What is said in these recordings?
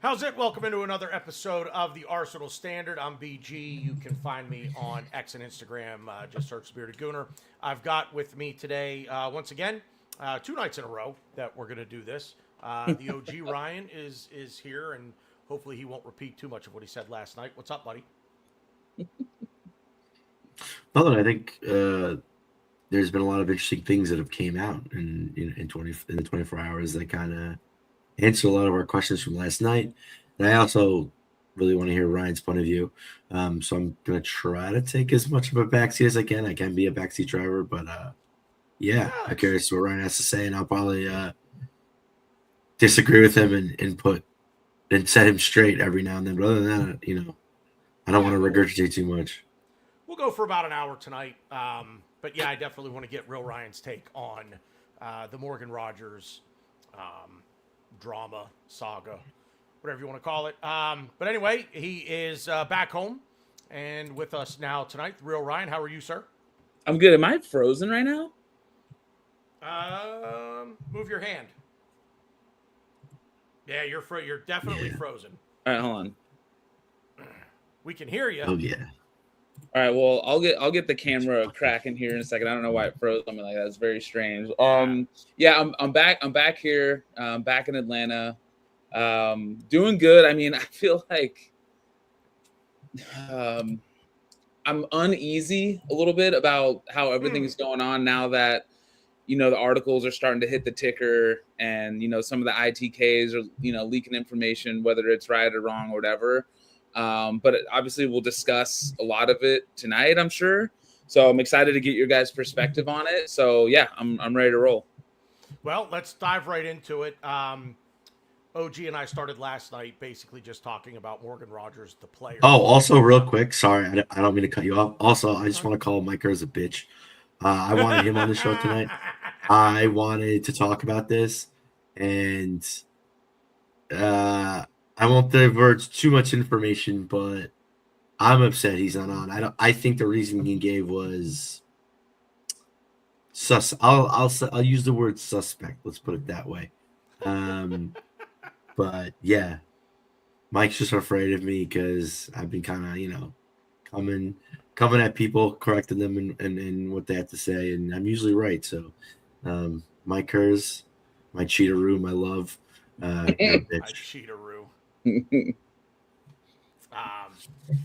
How's it? Welcome into another episode of the Arsenal Standard. I'm BG. You can find me on X and Instagram. Just search Bearded Gooner. I've got with me today, once again, two nights in a row that we're going to do this. The OG Ryan is here, and hopefully he won't repeat too much of what he said last night. What's up, buddy? Nothing. I think there's been a lot of interesting things that have came out in the 24 hours that kind of answer a lot of our questions from last night. And I also really want to hear Ryan's point of view. So I'm gonna try to take as much of a backseat as I can. I can be a backseat driver, but Yeah, yeah, I'm curious what Ryan has to say, and I'll probably disagree with him and put and set him straight every now and then. But other than that, I don't yeah. want to We'll regurgitate too much. we'll go for about an hour tonight. But yeah, I definitely want to get real Ryan's take on the Morgan Rogers um, drama saga, whatever you want to call it. But anyway, he is back home and with us now tonight. The real Ryan, how are you, sir? I'm good. Am I frozen right now? Move your hand. Yeah, you're definitely Yeah. frozen. All right, hold on. We can hear you. Oh yeah. All right, well, I'll get the camera cracking here in a second. I don't know why it froze on me like that. It's very strange. Yeah, I'm back. I'm back here. Back in Atlanta. Doing good. I mean, I feel like um, I'm uneasy a little bit about how everything is going on now that the articles are starting to hit the ticker, and some of the ITKs are leaking information, whether it's right or wrong or whatever. But obviously we'll discuss a lot of it tonight, I'm sure. So I'm excited to get your guys' perspective on it. So yeah, I'm ready to roll. Well, let's dive right into it. OG and I started last night basically just talking about Morgan Rogers, the player. Oh, also, real quick, sorry, I don't mean to cut you off. Also, I just want to call Mike Hers a bitch. I wanted him on the show tonight. I wanted to talk about this, and I won't divulge too much information, but I'm upset he's not on. I don't. I think the reason he gave was sus. I'll use the word suspect. Let's put it that way. Um, but yeah, Mike's just afraid of me because I've been kind of, coming at people, correcting them and what they have to say, and I'm usually right. So, Mike Hers, my cheateroo, my love, you're a I bitch. cheateroo. Um,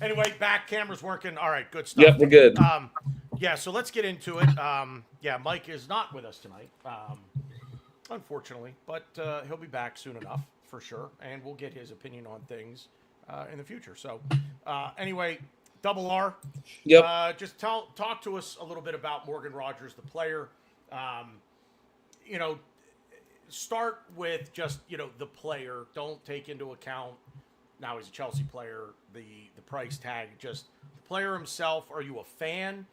anyway, back cameras working. All right, good stuff. Yep, we're good. Yeah, so let's get into it. Yeah, Mike is not with us tonight, unfortunately, but he'll be back soon enough for sure, and we'll get his opinion on things in the future. So, anyway, Double R. Yep. Just talk to us a little bit about Morgan Rogers, the player. Um, you know, start with just the player. Don't take into account now he's a Chelsea player. The price tag, just the player himself. Are you a fan?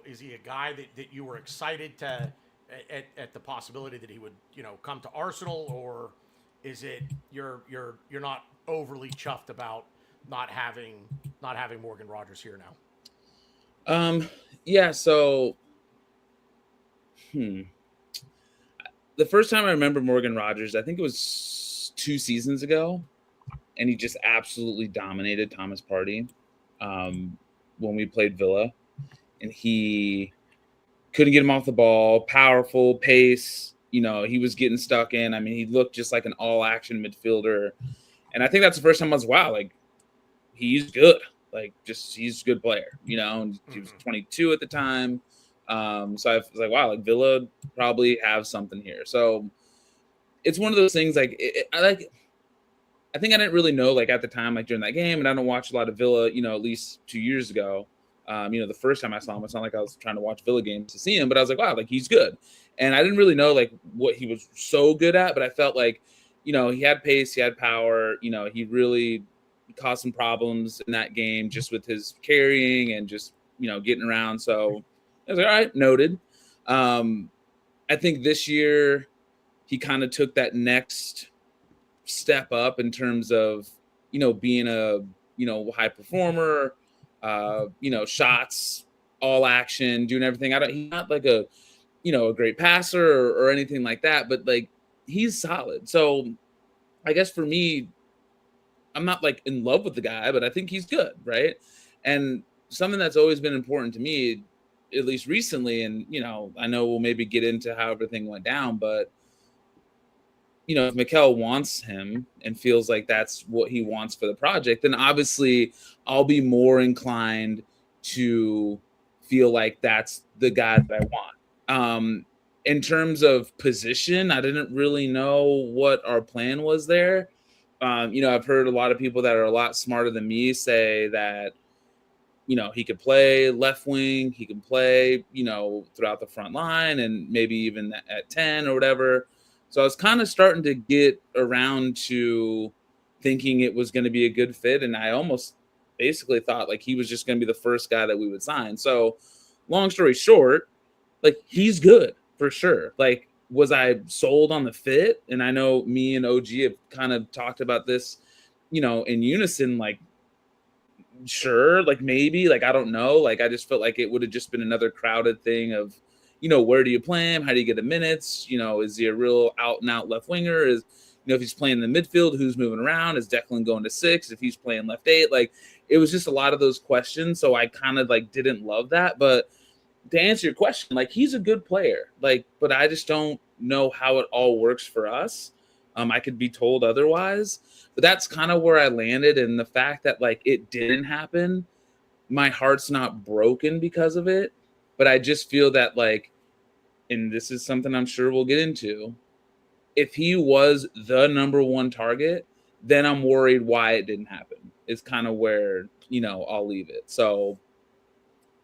Is he a guy that you were excited to at the possibility that he would come to Arsenal, or is it you're not overly chuffed about not having Morgan Rogers here now? Yeah. So, the first time I remember Morgan Rogers, I think it was 2 seasons ago, and he just absolutely dominated Thomas Partey when we played Villa, and he couldn't get him off the ball. Powerful pace, he was getting stuck in. I mean, he looked just like an all-action midfielder, and I think that's the first time I was like, he's good. Like, just he's a good player, and he was 22 at the time. So I was like, wow, like Villa probably have something here. So it's one of those things I think I didn't really know at the time, during that game, and I don't watch a lot of Villa, at least 2 years ago. The first time I saw him, it's not like I was trying to watch Villa games to see him, but I was like, wow, he's good. And I didn't really know what he was so good at, but I felt like, he had pace, he had power, he really caused some problems in that game just with his carrying and just, getting around. So I was like, all right, noted. I think this year he kind of took that next step up in terms of, being a, high performer, shots, all action, doing everything. He's not like a great passer or anything like that, but he's solid. So I guess for me, I'm not like in love with the guy, but I think he's good, right? And something that's always been important to me, at least recently, and I know we'll maybe get into how everything went down, but if Mikel wants him and feels like that's what he wants for the project, then obviously I'll be more inclined to feel like that's the guy that I want. In terms of position, I didn't really know what our plan was there. I've heard a lot of people that are a lot smarter than me say that, he could play left wing, he can play, throughout the front line and maybe even at 10 or whatever. So I was kind of starting to get around to thinking it was going to be a good fit. And I almost basically thought like he was just going to be the first guy that we would sign. So long story short, like he's good for sure. Like, was I sold on the fit? And I know me and OG have kind of talked about this, in unison, like, sure, like maybe, like, I don't know. Like, I just felt like it would have just been another crowded thing of, where do you play him? How do you get the minutes? Is he a real out and out left winger? Is, if he's playing in the midfield, who's moving around? Is Declan going to 6? If he's playing left 8, like it was just a lot of those questions. So I kind of like didn't love that. But to answer your question, like he's a good player, like, but I just don't know how it all works for us. I could be told otherwise, but that's kind of where I landed. And the fact that like it didn't happen, my heart's not broken because of it. But I just feel that like, and this is something I'm sure we'll get into, if he was the number one target, then I'm worried why it didn't happen. It's kind of where, I'll leave it. So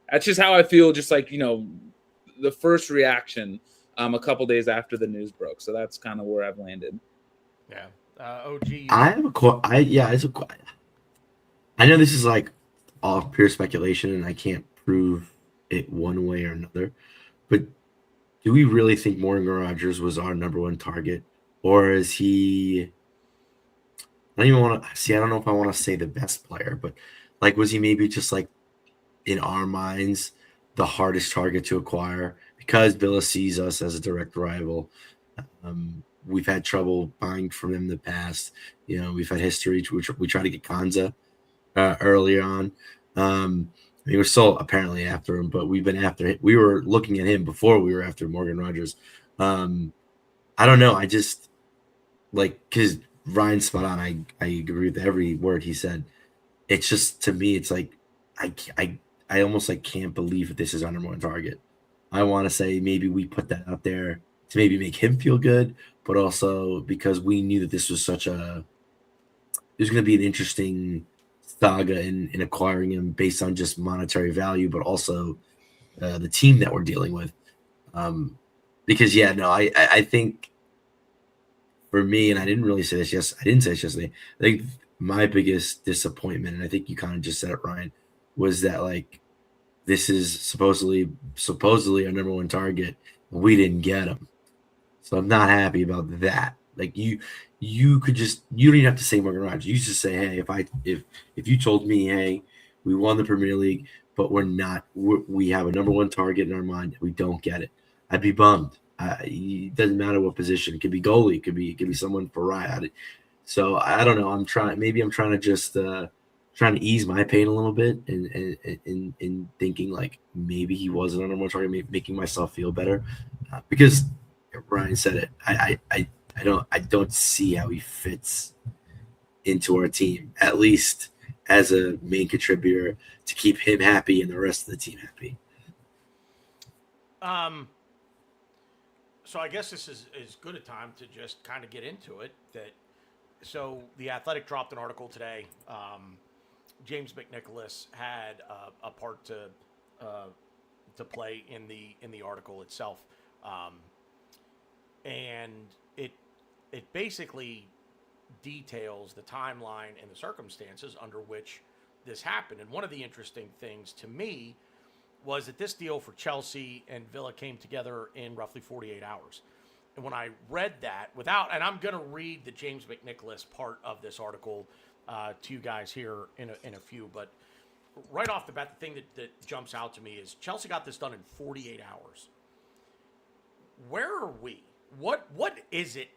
that's just how I feel. Just like, the first reaction a couple days after the news broke. So that's kind of where I've landed. Yeah. OG. I have I know this is like all pure speculation and I can't prove it one way or another, but do we really think Morgan Rogers was our number one target? Or is he, I don't even want to see, I don't know if I want to say the best player, but like, was he maybe just like in our minds the hardest target to acquire because Villa sees us as a direct rival? We've had trouble buying from them in the past. We've had history. We tried to get Kanza earlier on. We're still apparently after him, but we've been after him. We were looking at him before we were after Morgan Rogers. I don't know. I just like, because Ryan's spot on. I agree with every word he said. It's just, to me, it's like I almost like can't believe that this is our number one target. I want to say maybe we put that out there to maybe make him feel good, but also because we knew that this was there's going to be an interesting saga in acquiring him based on just monetary value, but also the team that we're dealing with. Because I think for me, and I didn't really say this I didn't say this yesterday. I think my biggest disappointment, and I think you kind of just said it, Ryan, was that like this is supposedly our number one target, and we didn't get him. So I'm not happy about that. Like you don't even have to say Morgan Rogers. You just say, hey, if you told me, hey, we won the Premier League, but we have a number one target in our mind, we don't get it, I'd be bummed. It doesn't matter what position. It could be goalie. It could be someone for Ryan. So I don't know. I'm trying to just trying to ease my pain a little bit and thinking like maybe he wasn't on a more target, making myself feel better because Ryan said it. I don't see how he fits into our team, at least as a main contributor to keep him happy and the rest of the team happy. So I guess this is good a time to just kind of get into it. So the Athletic dropped an article today. James McNicholas had a part to play in the article itself, and it basically details the timeline and the circumstances under which this happened. And one of the interesting things to me was that this deal for Chelsea and Villa came together in roughly 48 hours. And when I read that and I'm going to read the James McNicholas part of this article to you guys here in a few, but right off the bat, the thing that jumps out to me is Chelsea got this done in 48 hours. Where are we? What is it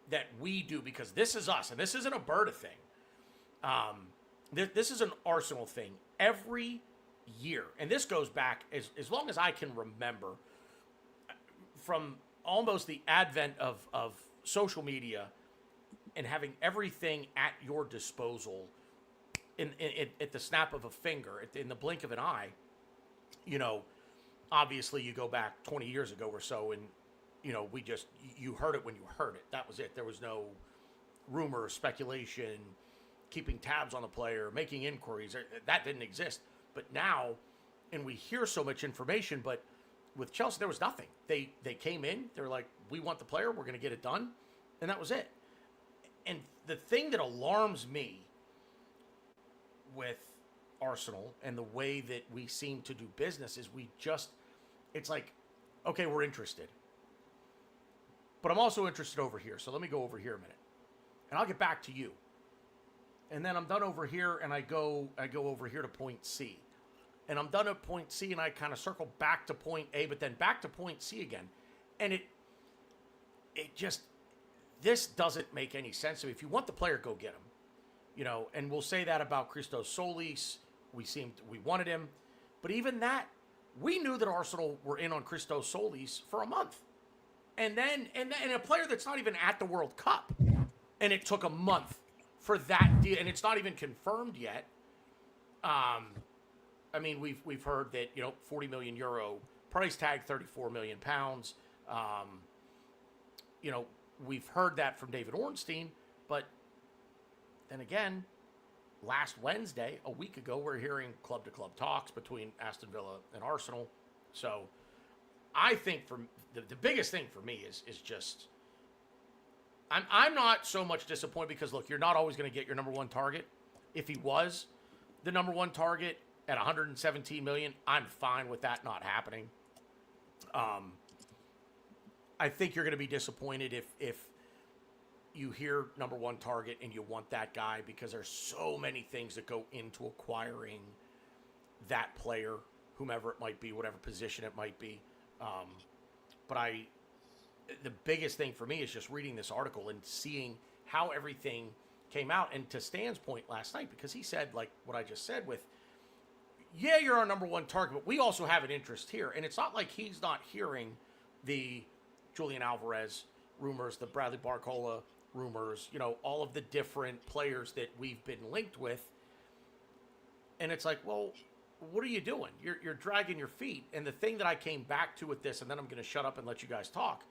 that we do, because this is us, and this isn't a Berta thing. This is an Arsenal thing. Every year, and this goes back as long as I can remember, from almost the advent of social media and having everything at your disposal at the snap of a finger, in the blink of an eye. You know, obviously you go back 20 years ago or so, and you know, you heard it when you heard it. That was it. There was no rumor, speculation, keeping tabs on the player, making inquiries. That didn't exist. But now, and we hear so much information, but with Chelsea, there was nothing. They came in, they were like, we want the player, we're going to get it done, and that was it. And the thing that alarms me with Arsenal and the way that we seem to do business is it's like, okay, we're interested. But I'm also interested over here, so let me go over here a minute. And I'll get back to you. And then I'm done over here, and I go over here to point C. And I'm done at point C, and I kind of circle back to point A, but then back to point C again. And it just, this doesn't make any sense to me. If you want the player, go get him. You know, and we'll say that about Christos Solis. We wanted him. But even that, we knew that Arsenal were in on Christos Solis for a month. And then a player that's not even at the World Cup. And it took a month for that deal, and it's not even confirmed yet. I mean, we've heard that, you know, 40 million euro price tag, 34 million pounds. You know, we've heard that from David Ornstein, but then again, last Wednesday, a week ago, we're hearing club-to-club talks between Aston Villa and Arsenal. So I think for the biggest thing for me is just, I'm not so much disappointed, because look, you're not always going to get your number one target. If he was the number one target at 117 million, I'm fine with that not happening. I think you're going to be disappointed if you hear number one target and you want that guy, because there's so many things that go into acquiring that player, whomever it might be, whatever position it might be. But the biggest thing for me is just reading this article and seeing how everything came out. And to Stan's point last night, because he said, like what I just said with, yeah, you're our number one target, but we also have an interest here. And it's not like he's not hearing the Julian Alvarez rumors, the Bradley Barcola rumors, you know, all of the different players that we've been linked with. And it's like, well, what are you doing? You're dragging your feet. And the thing that I came back to with this, and then I'm going to shut up and let you guys talk.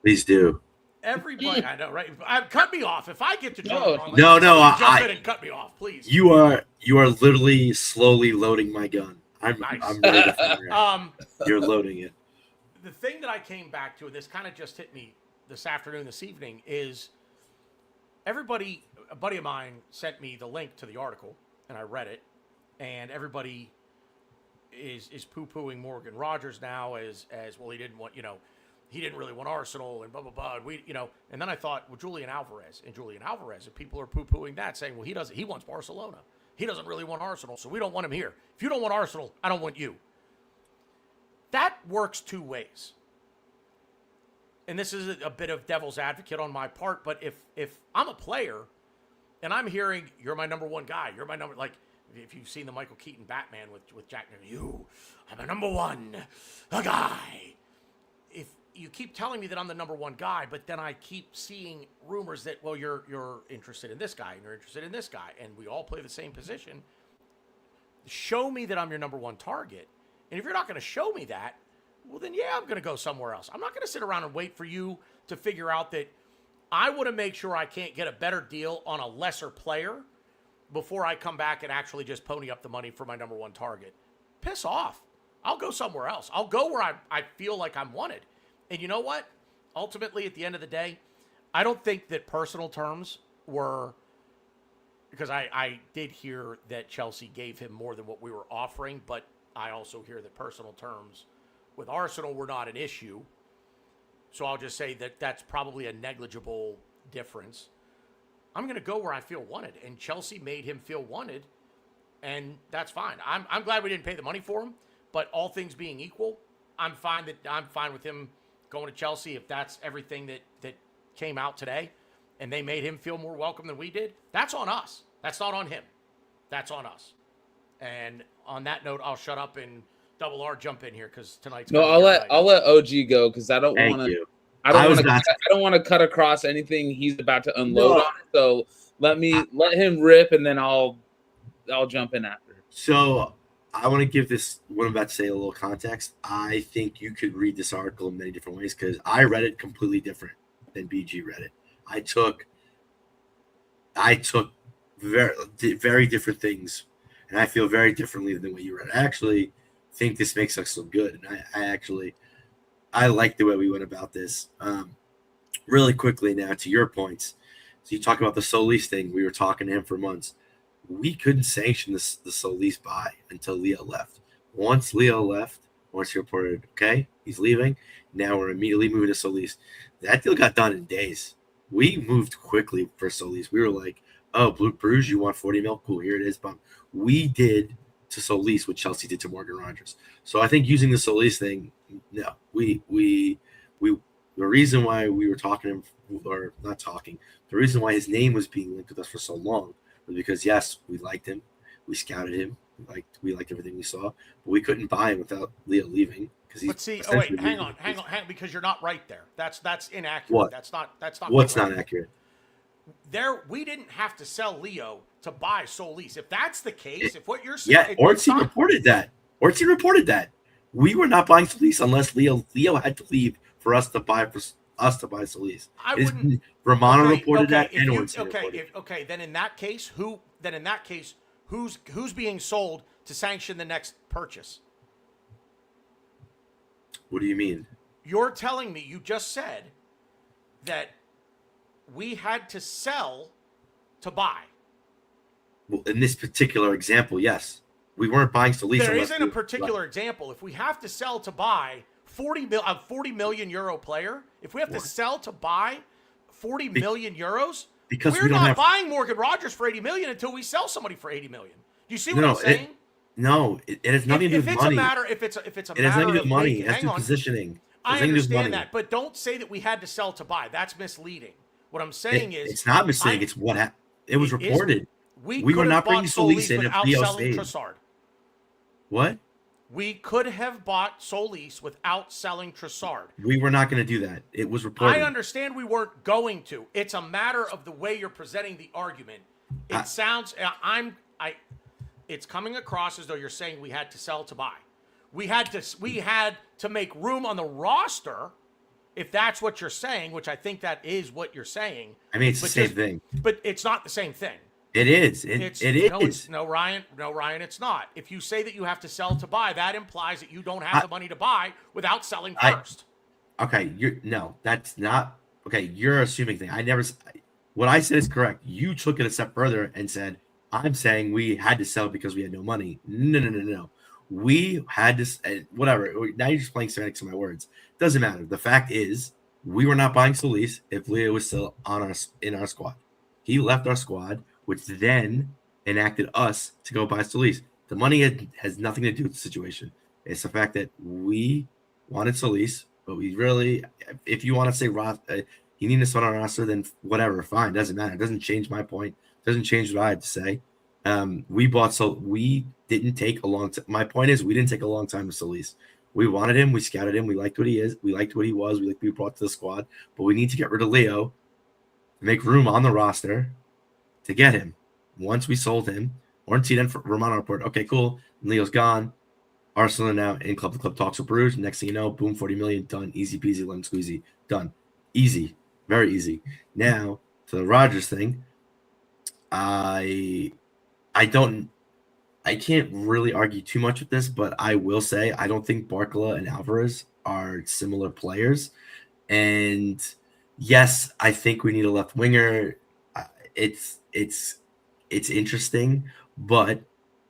Please do. Everybody, I know, right? Cut me off if I get to jump. No, jump in and cut me off, please. You are literally slowly loading my gun. I'm ready to fire it. You're loading it. The thing that I came back to, and this kind of just hit me this evening, is a buddy of mine sent me the link to the article, and I read it, and everybody is poo-pooing Morgan Rogers now as well. He didn't want, you know, he didn't really want Arsenal and blah, blah, blah. And we, you know, and then I thought, well, Julian Alvarez, and people are poo-pooing that, saying, well, he wants Barcelona. He doesn't really want Arsenal, so we don't want him here. If you don't want Arsenal, I don't want you. That works two ways. And this is a bit of devil's advocate on my part, but if I'm a player and I'm hearing, you're my number one guy, you're my number, like, if you've seen the Michael Keaton Batman with Jack Nicholson, I'm a number one, a guy. If you keep telling me that I'm the number one guy, but then I keep seeing rumors that, well, you're interested in this guy, and you're interested in this guy, and we all play the same position, show me that I'm your number one target. And if you're not going to show me that, well, then, yeah, I'm going to go somewhere else. I'm not going to sit around and wait for you to figure out that I want to make sure I can't get a better deal on a lesser player before I come back and actually just pony up the money for my number one target. Piss off. I'll go somewhere else. I'll go where I feel like I'm wanted. And you know what? Ultimately, at the end of the day, I don't think that personal terms were, because I did hear that Chelsea gave him more than what we were offering, but I also hear that personal terms with Arsenal were not an issue. So I'll just say that that's probably a negligible difference. I'm going to go where I feel wanted, and Chelsea made him feel wanted, and that's fine. I'm glad we didn't pay the money for him, but all things being equal, I'm fine with him going to Chelsea if that's everything that came out today and they made him feel more welcome than we did, that's on us. That's not on him. That's on us. And on that note, I'll shut up and Double R jump in here because tonight's No, I'll let OG go because I don't Thank want to. you. I don't want to cut across anything he's about to unload No. on. So let him rip, and then I'll jump in after. So I want to give this what I'm about to say a little context. I think you could read this article in many different ways because I read it completely different than BG read it. I took very different things, and I feel very differently than what you read. I actually think this makes us look good, and I like the way we went about this. Really quickly now to your points. So you talk about the Solis thing. We were talking to him for months. We couldn't sanction the Solis buy until Leo left. Once Leo left, once he reported, okay, he's leaving, now we're immediately moving to Solis. That deal got done in days. We moved quickly for Solis. We were like, oh, Blue Bruges, you want 40 mil? Cool, here it is. Bump. We did to Solis what Chelsea did to Morgan Rogers. So I think using the Solis thing, no, we the reason why we were talking, or not talking, the reason why his name was being linked with us for so long was because yes, we liked him, we scouted him, we liked everything we saw, but we couldn't buy him without Leo leaving because he's. But see, oh wait, hang on, because you're not right there. That's inaccurate. What? That's not. What's right. not accurate? There, we didn't have to sell Leo to buy Solis. If that's the case, if what you're saying, yeah, Ortiz reported that. Ortiz reported that we were not buying Solis unless Leo had to leave for us to buy Solis. I wouldn't. Romano reported that, and Ortiz reported. Okay. Then in that case, who's being sold to sanction the next purchase? What do you mean? You're telling me you just said that we had to sell to buy. Well, in this particular example, yes. We weren't buying Solis. There isn't a particular example. If we have to sell to buy a 40 million euro player, if we have to sell to buy 40 million euros, because we're not buying Morgan Rogers for 80 million until we sell somebody for 80 million. Do you see what I'm saying? It has nothing to do with money. If it's a it has matter nothing to do of with money. It has to do with on. positioning. I understand that, but don't say that we had to sell to buy. That's misleading. What I'm saying is it's not misleading. It's what it was reported. We were not bringing Solis in if Leo stayed. Trossard. What? We could have bought Solis without selling Trossard. We were not going to do that. It was reported. I understand we weren't going to. It's a matter of the way you're presenting the argument. It sounds it's coming across as though you're saying we had to sell to buy. We had to make room on the roster, if that's what you're saying, which I think that is what you're saying. I mean, it's the same thing. But it's not the same thing. It is. It is. No, Ryan, it's not. If you say that you have to sell to buy, that implies that you don't have the money to buy without selling first. That's not okay. You're assuming thing. What I said is correct. You took it a step further and said, I'm saying we had to sell because we had no money. No. We had to, whatever. Now you're just playing semantics of my words. Doesn't matter. The fact is, we were not buying Solis if Leo was still in our squad. He left our squad, which then enacted us to go buy Solis. The money has nothing to do with the situation. It's the fact that we wanted Solis, but we really, if you want to say you need to start on our roster, then whatever, fine, doesn't matter. It doesn't change my point. It doesn't change what I had to say. We didn't take a long time. My point is, we didn't take a long time with Solis. We wanted him. We scouted him. We liked what he is. We liked what he was. We liked what he brought to the squad. But we need to get rid of Leo to make room on the roster to get him. Once we sold him, Ornstein and Romano report, okay, cool. Leo's gone. Arsenal now in club talks with Bruges. Next thing you know, boom, 40 million, done. Easy peasy, lemon squeezy, done. Easy, very easy. Now to the Rogers thing. I can't really argue too much with this, but I will say I don't think Barcola and Alvarez are similar players. And yes, I think we need a left winger. It's interesting, but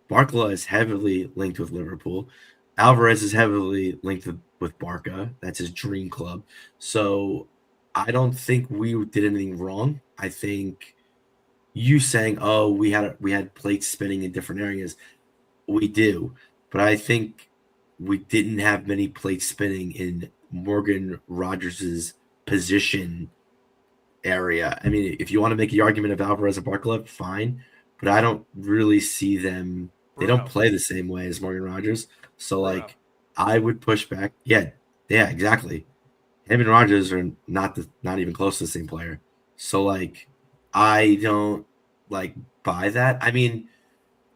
Barcola is heavily linked with Liverpool. Alvarez is heavily linked with Barca. That's his dream club. So I don't think we did anything wrong. I think you saying, "Oh, we had plates spinning in different areas," we do, but I think we didn't have many plates spinning in Morgan Rogers's position area. I mean, if you want to make the argument of Alvarez and Barkov, fine, but I don't really see them. They don't Bruno. play the same way as Morgan Rogers. So, Bruno. like, I would push back. Yeah, exactly. Him and Rogers are not even close to the same player. So, like, I don't like buy that. I mean,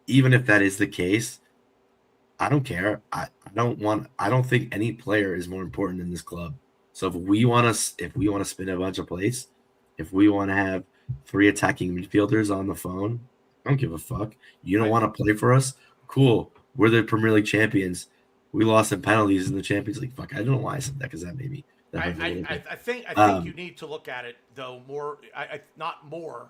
even if that is the case, I don't care. I don't think any player is more important in this club. So if we want to spin a bunch of plays, if we want to have 3 attacking midfielders on the phone, I don't give a fuck. You don't want to play for us? Cool. We're the Premier League champions. We lost in penalties in the Champions League. Fuck, I don't know why I said that because that made me. I think you need to look at it though more. Not more.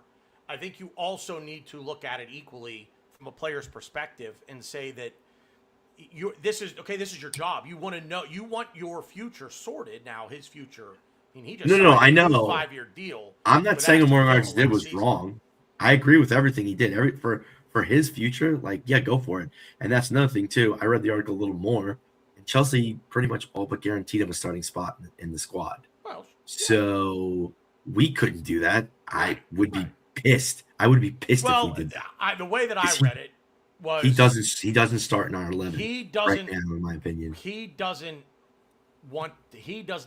I think you also need to look at it equally from a player's perspective and say that this is your job. You want to know. You want your future sorted. Now his future. I mean, he just no. I know 5-year deal. I'm not saying what Morgan Rogers did was wrong. I agree with everything he did. For his future, like, yeah, go for it. And that's another thing too. I read the article a little more. And Chelsea pretty much all but guaranteed him a starting spot in the squad. Well, yeah. So we couldn't do that. I would be pissed. I would be pissed if he did that. The way that I read it was he doesn't start in our 11. He doesn't, right now, in my opinion. He does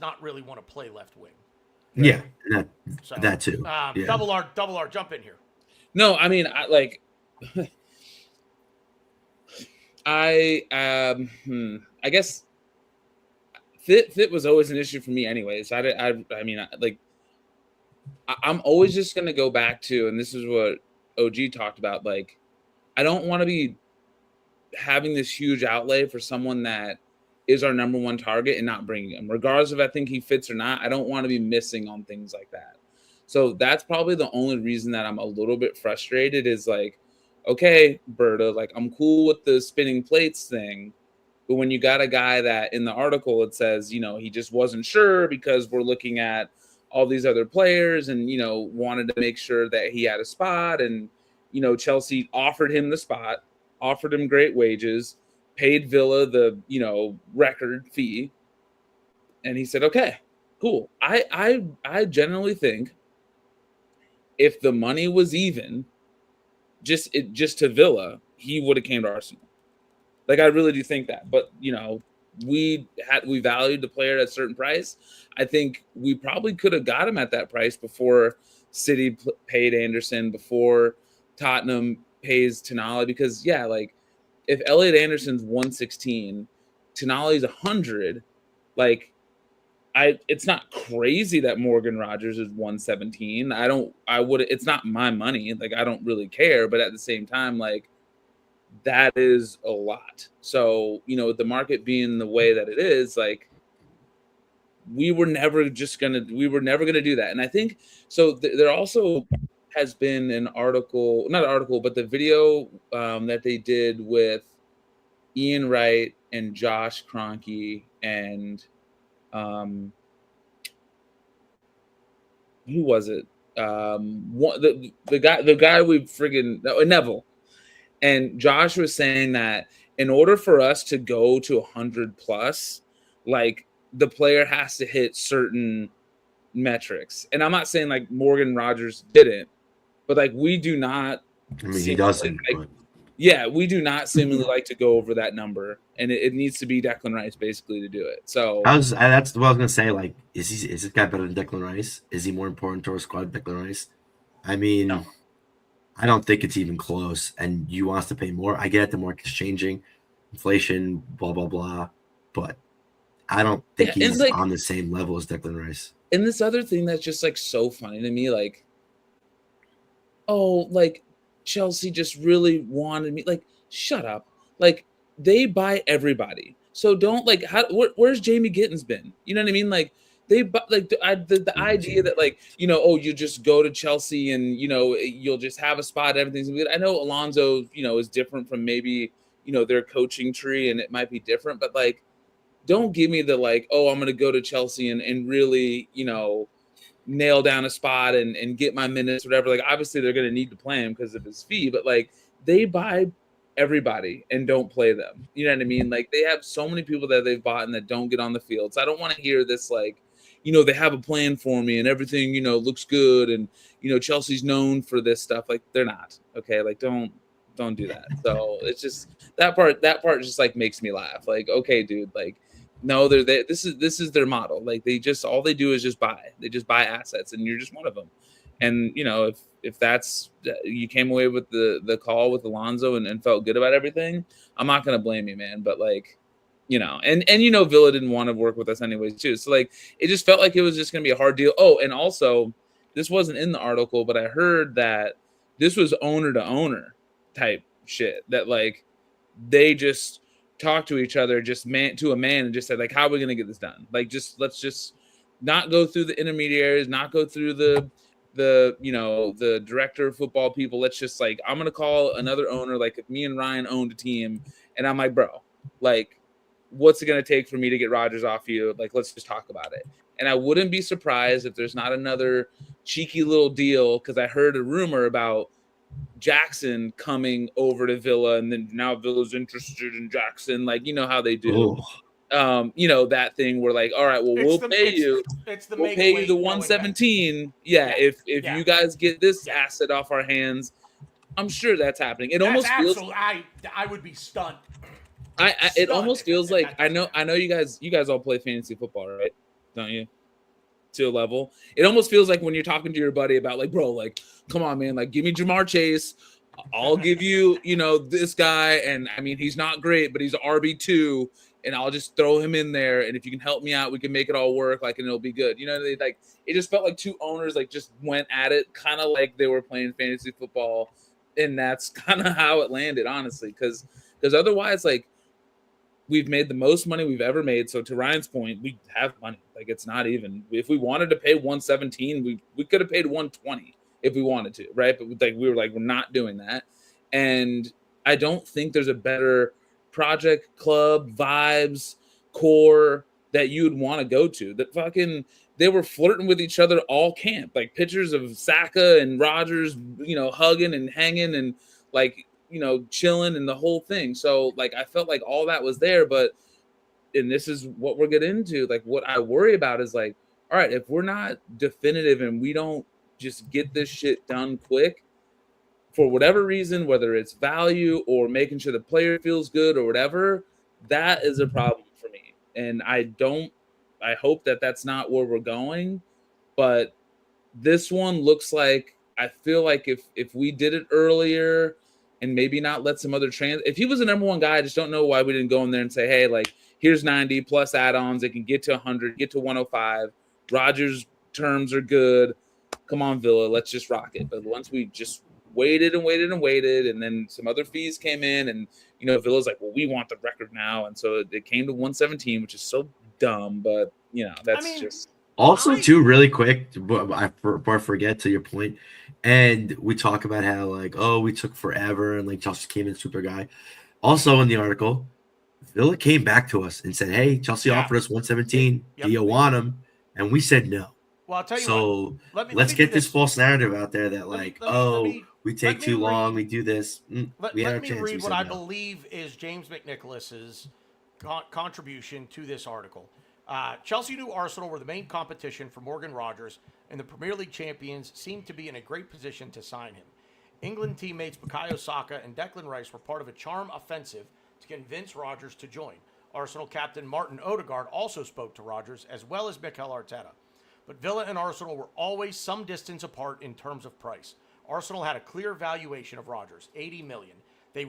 not really want to play left wing. Yeah, that too. Yeah. Double R, jump in here. No, I mean, I guess fit was always an issue for me, anyways. I'm always just gonna go back to, and this is what OG talked about. Like, I don't want to be having this huge outlay for someone that is our number one target and not bringing him, regardless if I think he fits or not. I don't want to be missing on things like that. So that's probably the only reason that I'm a little bit frustrated is like, okay, Berta, like, I'm cool with the spinning plates thing. But when you got a guy that in the article, it says, he just wasn't sure because we're looking at all these other players and, wanted to make sure that he had a spot. And, Chelsea offered him the spot, offered him great wages, paid Villa the, record fee. And he said, okay, cool. I generally think if the money was even, just to Villa, he would have came to Arsenal. Like, I really do think that. But, we valued the player at a certain price. I think we probably could have got him at that price before City paid Anderson, before Tottenham pays Tonali. Because, yeah, like, if Elliot Anderson's 116, Tonali's 100, like, it's not crazy that Morgan Rogers is 117. It's not my money. Like, I don't really care. But at the same time, like, that is a lot. So, with the market being the way that it is, like, we were never going to do that. And I think, so there also has been not an article, but the video that they did with Ian Wright and Josh Kroenke and, who was it? The guy we friggin' Neville. And Josh was saying that in order for us to go to 100 plus, like, the player has to hit certain metrics. And I'm not saying like Morgan Rogers didn't, but like, we do not. I mean, he doesn't. Yeah, we do not seemingly like to go over that number, and it needs to be Declan Rice basically to do it. So that's what I was gonna say. Like, is this guy better than Declan Rice? Is he more important to our squad than Declan Rice? I mean, no. I don't think it's even close. And you want us to pay more? I get it, the market's changing, inflation, blah blah blah, but I don't think he's like on the same level as Declan Rice. And this other thing that's just like so funny to me, like, oh, like, Chelsea just really wanted me. Like, shut up. Like, they buy everybody. So don't, like, where's Jamie Gittins been? You know what I mean? Like, they buy, like, the idea that, like, you just go to Chelsea and, you'll just have a spot. Everything's good. I know Alonso, is different from maybe, their coaching tree, and it might be different. But, like, don't give me the, like, oh, I'm going to go to Chelsea and really, nail down a spot and get my minutes, whatever. Like, obviously they're going to need to play him because of his fee, but like, they buy everybody and don't play them. You know what I mean? Like, they have so many people that they've bought and that don't get on the field. So I don't want to hear this, like, they have a plan for me and everything, looks good. And, Chelsea's known for this stuff. Like, they're not. Okay. Like, don't do that. So it's just that part just like makes me laugh. Like, okay, dude, like, no, this is their model. Like, all they do is just buy. They just buy assets, and you're just one of them. And, if that's, you came away with the call with Alonso and felt good about everything, I'm not going to blame you, man. But like, and Villa didn't want to work with us anyways too. So like, it just felt like it was just going to be a hard deal. Oh, and also this wasn't in the article, but I heard that this was owner to owner type shit, that like they just talked to each other, just man to a man, and just said like, how are we going to get this done? Like, let's just not go through the intermediaries, not go through the director of football people. Let's just like, I'm going to call another owner. Like, if me and Ryan owned a team, and I'm like, bro, like, what's it going to take for me to get Rodgers off you? Like, let's just talk about it. And I wouldn't be surprised if there's not another cheeky little deal, because I heard a rumor about Jackson coming over to Villa, and then now Villa's interested in Jackson. Like, you know how they do. That thing where like, all right, well, we'll pay you the 117. Yeah, if you guys get this asset off our hands, I'm sure that's happening. It almost feels I would be stunned. It almost feels like I know you guys all play fantasy football, right? Don't you? To a level. It almost feels like when you're talking to your buddy about like, bro, like, come on, man, like, give me Jamar Chase. I'll give you, this guy. And I mean, he's not great, but he's RB2, and I'll just throw him in there. And if you can help me out, we can make it all work. Like, and it'll be good. Like, it just felt like two owners like just went at it, kind of like they were playing fantasy football. And that's kind of how it landed, honestly. Because otherwise, like, we've made the most money we've ever made. So to Ryan's point, we have money. Like, it's not even, if we wanted to pay 117, we could have paid 120 if we wanted to, right? But like, we were like, we're not doing that. And I don't think there's a better project, club, vibes, core that you would want to go to. That fucking, they were flirting with each other all camp. Like, pictures of Saka and Rodgers, hugging and hanging and like, chilling and the whole thing. So like, I felt like all that was there, and this is what we're getting into. Like, what I worry about is like, all right, if we're not definitive and we don't just get this shit done quick for whatever reason, whether it's value or making sure the player feels good or whatever, that is a problem for me. And I hope that that's not where we're going, but this one looks like, I feel like if we did it earlier and maybe not let some other if he was the number one guy, I just don't know why we didn't go in there and say, hey, like, here's 90 plus add-ons. It can get to 100, get to 105. Rodgers' terms are good. Come on, Villa, let's just rock it. But once we just waited and waited and waited, and then some other fees came in, and, Villa's like, well, we want the record now. And so it came to 117, which is so dumb, but, that's just... Also, too, really quick, before I forget, to your point, and we talk about how, like, oh, we took forever, and, like, Chelsea came in super guy. Also, in the article, Villa came back to us and said, hey, Chelsea offered us 117. Do you want him? And we said no. Well, I'll tell you so let's get this false narrative out there that, we take too long, we do this. Let me read what I believe is James McNicholas's contribution to this article. Chelsea knew Arsenal were the main competition for Morgan Rodgers, and the Premier League champions seemed to be in a great position to sign him. England teammates Bukayo Saka and Declan Rice were part of a charm offensive to convince Rodgers to join. Arsenal captain Martin Odegaard also spoke to Rodgers, as well as Mikel Arteta. But Villa and Arsenal were always some distance apart in terms of price. Arsenal had a clear valuation of Rodgers, $80 million. They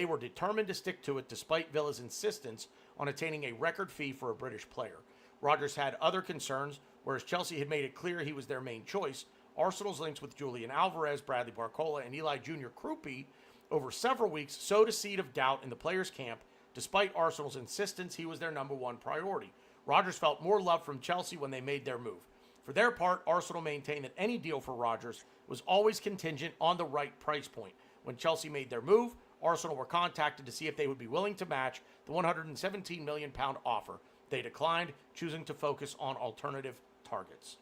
were determined to stick to it despite Villa's insistence on attaining a record fee for a British player. Rodgers had other concerns, whereas Chelsea had made it clear he was their main choice. Arsenal's links with Julian Alvarez, Bradley Barcola, and Eli Jr. Krupi over several weeks sowed a seed of doubt in the players' camp, despite Arsenal's insistence he was their number one priority. Rodgers felt more love from Chelsea when they made their move. For their part, Arsenal maintained that any deal for Rodgers was always contingent on the right price point. When Chelsea made their move, Arsenal were contacted to see if they would be willing to match the £117 million offer. They declined, choosing to focus on alternative targets.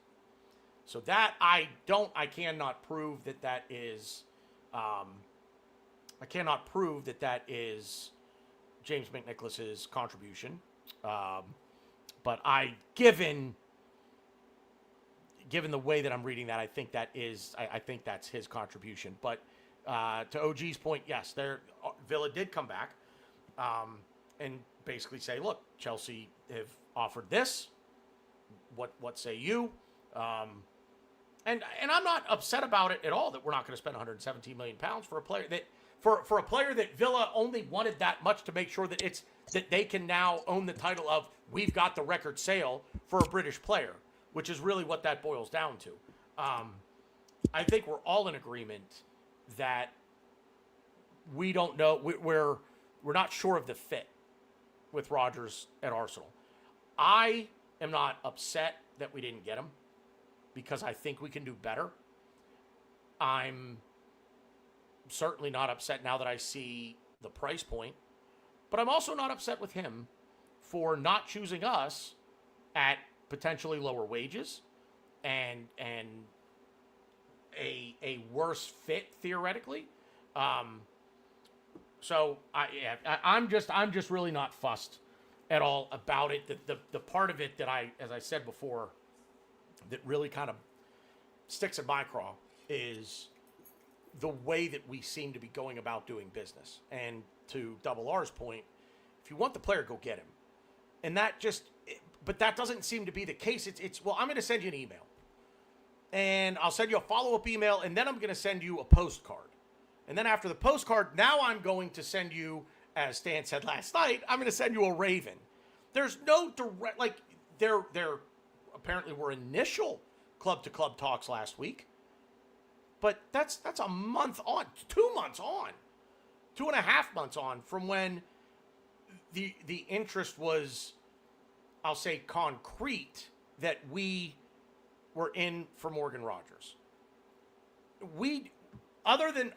So that I cannot prove that is James McNicholas's contribution. But given given the way that I'm reading that, I think that's his contribution. But to OG's point, yes, Villa did come back and basically say, look, Chelsea have offered this. What say you? And I'm not upset about it at all that we're not going to spend 117 million pounds for a player that for a player that Villa only wanted that much to make sure that they can now own the title of we've got the record sale for a British player, which is really what that boils down to. I think we're all in agreement that we don't know. We're not sure of the fit with Rodgers at Arsenal. I am not upset that we didn't get him because I think we can do better. I'm certainly not upset now that I see the price point, but I'm also not upset with him for not choosing us at potentially lower wages and a worse fit theoretically. So I'm just really not fussed at all about it. The part of it that as I said before, that really kind of sticks in my craw is the way that we seem to be going about doing business. And to Double R's point, if you want the player, go get him. And but that doesn't seem to be the case. It's well, I'm going to send you an email. And I'll send you a follow-up email, and then I'm going to send you a postcard. And then after the postcard, now I'm going to send you, as Stan said last night, I'm going to send you a Raven. There's no direct, like, there apparently were initial club-to-club talks last week. But that's a month on, 2 months on, 2.5 months on from when the interest was, I'll say, concrete that we were in for Morgan Rodgers. Other than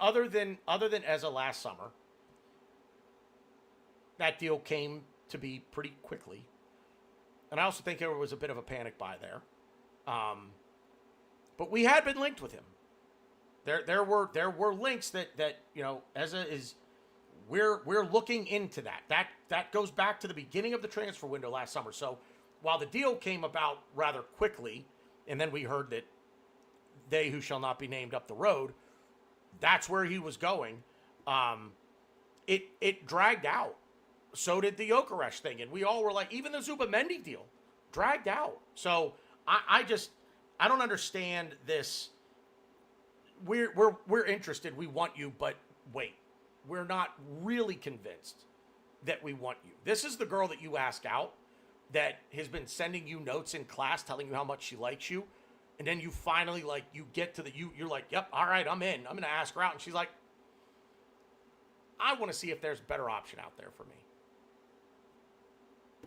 Eza last summer, that deal came to be pretty quickly, and I also think there was a bit of a panic buy there. But we had been linked with him. There were links that Eza is. We're looking into that. That goes back to the beginning of the transfer window last summer. So while the deal came about rather quickly, and then we heard that they who shall not be named up the road, that's where he was going. It dragged out. So did the Gyökeres thing, and we all were like, even the Zubamendi deal dragged out. So I don't understand this. We're interested. We want you, but wait, we're not really convinced that we want you. This is the girl that you ask out that has been sending you notes in class telling you how much she likes you. And then you finally, you get to you're like, yep, all right, I'm in. I'm going to ask her out. And she's like, I want to see if there's a better option out there for me.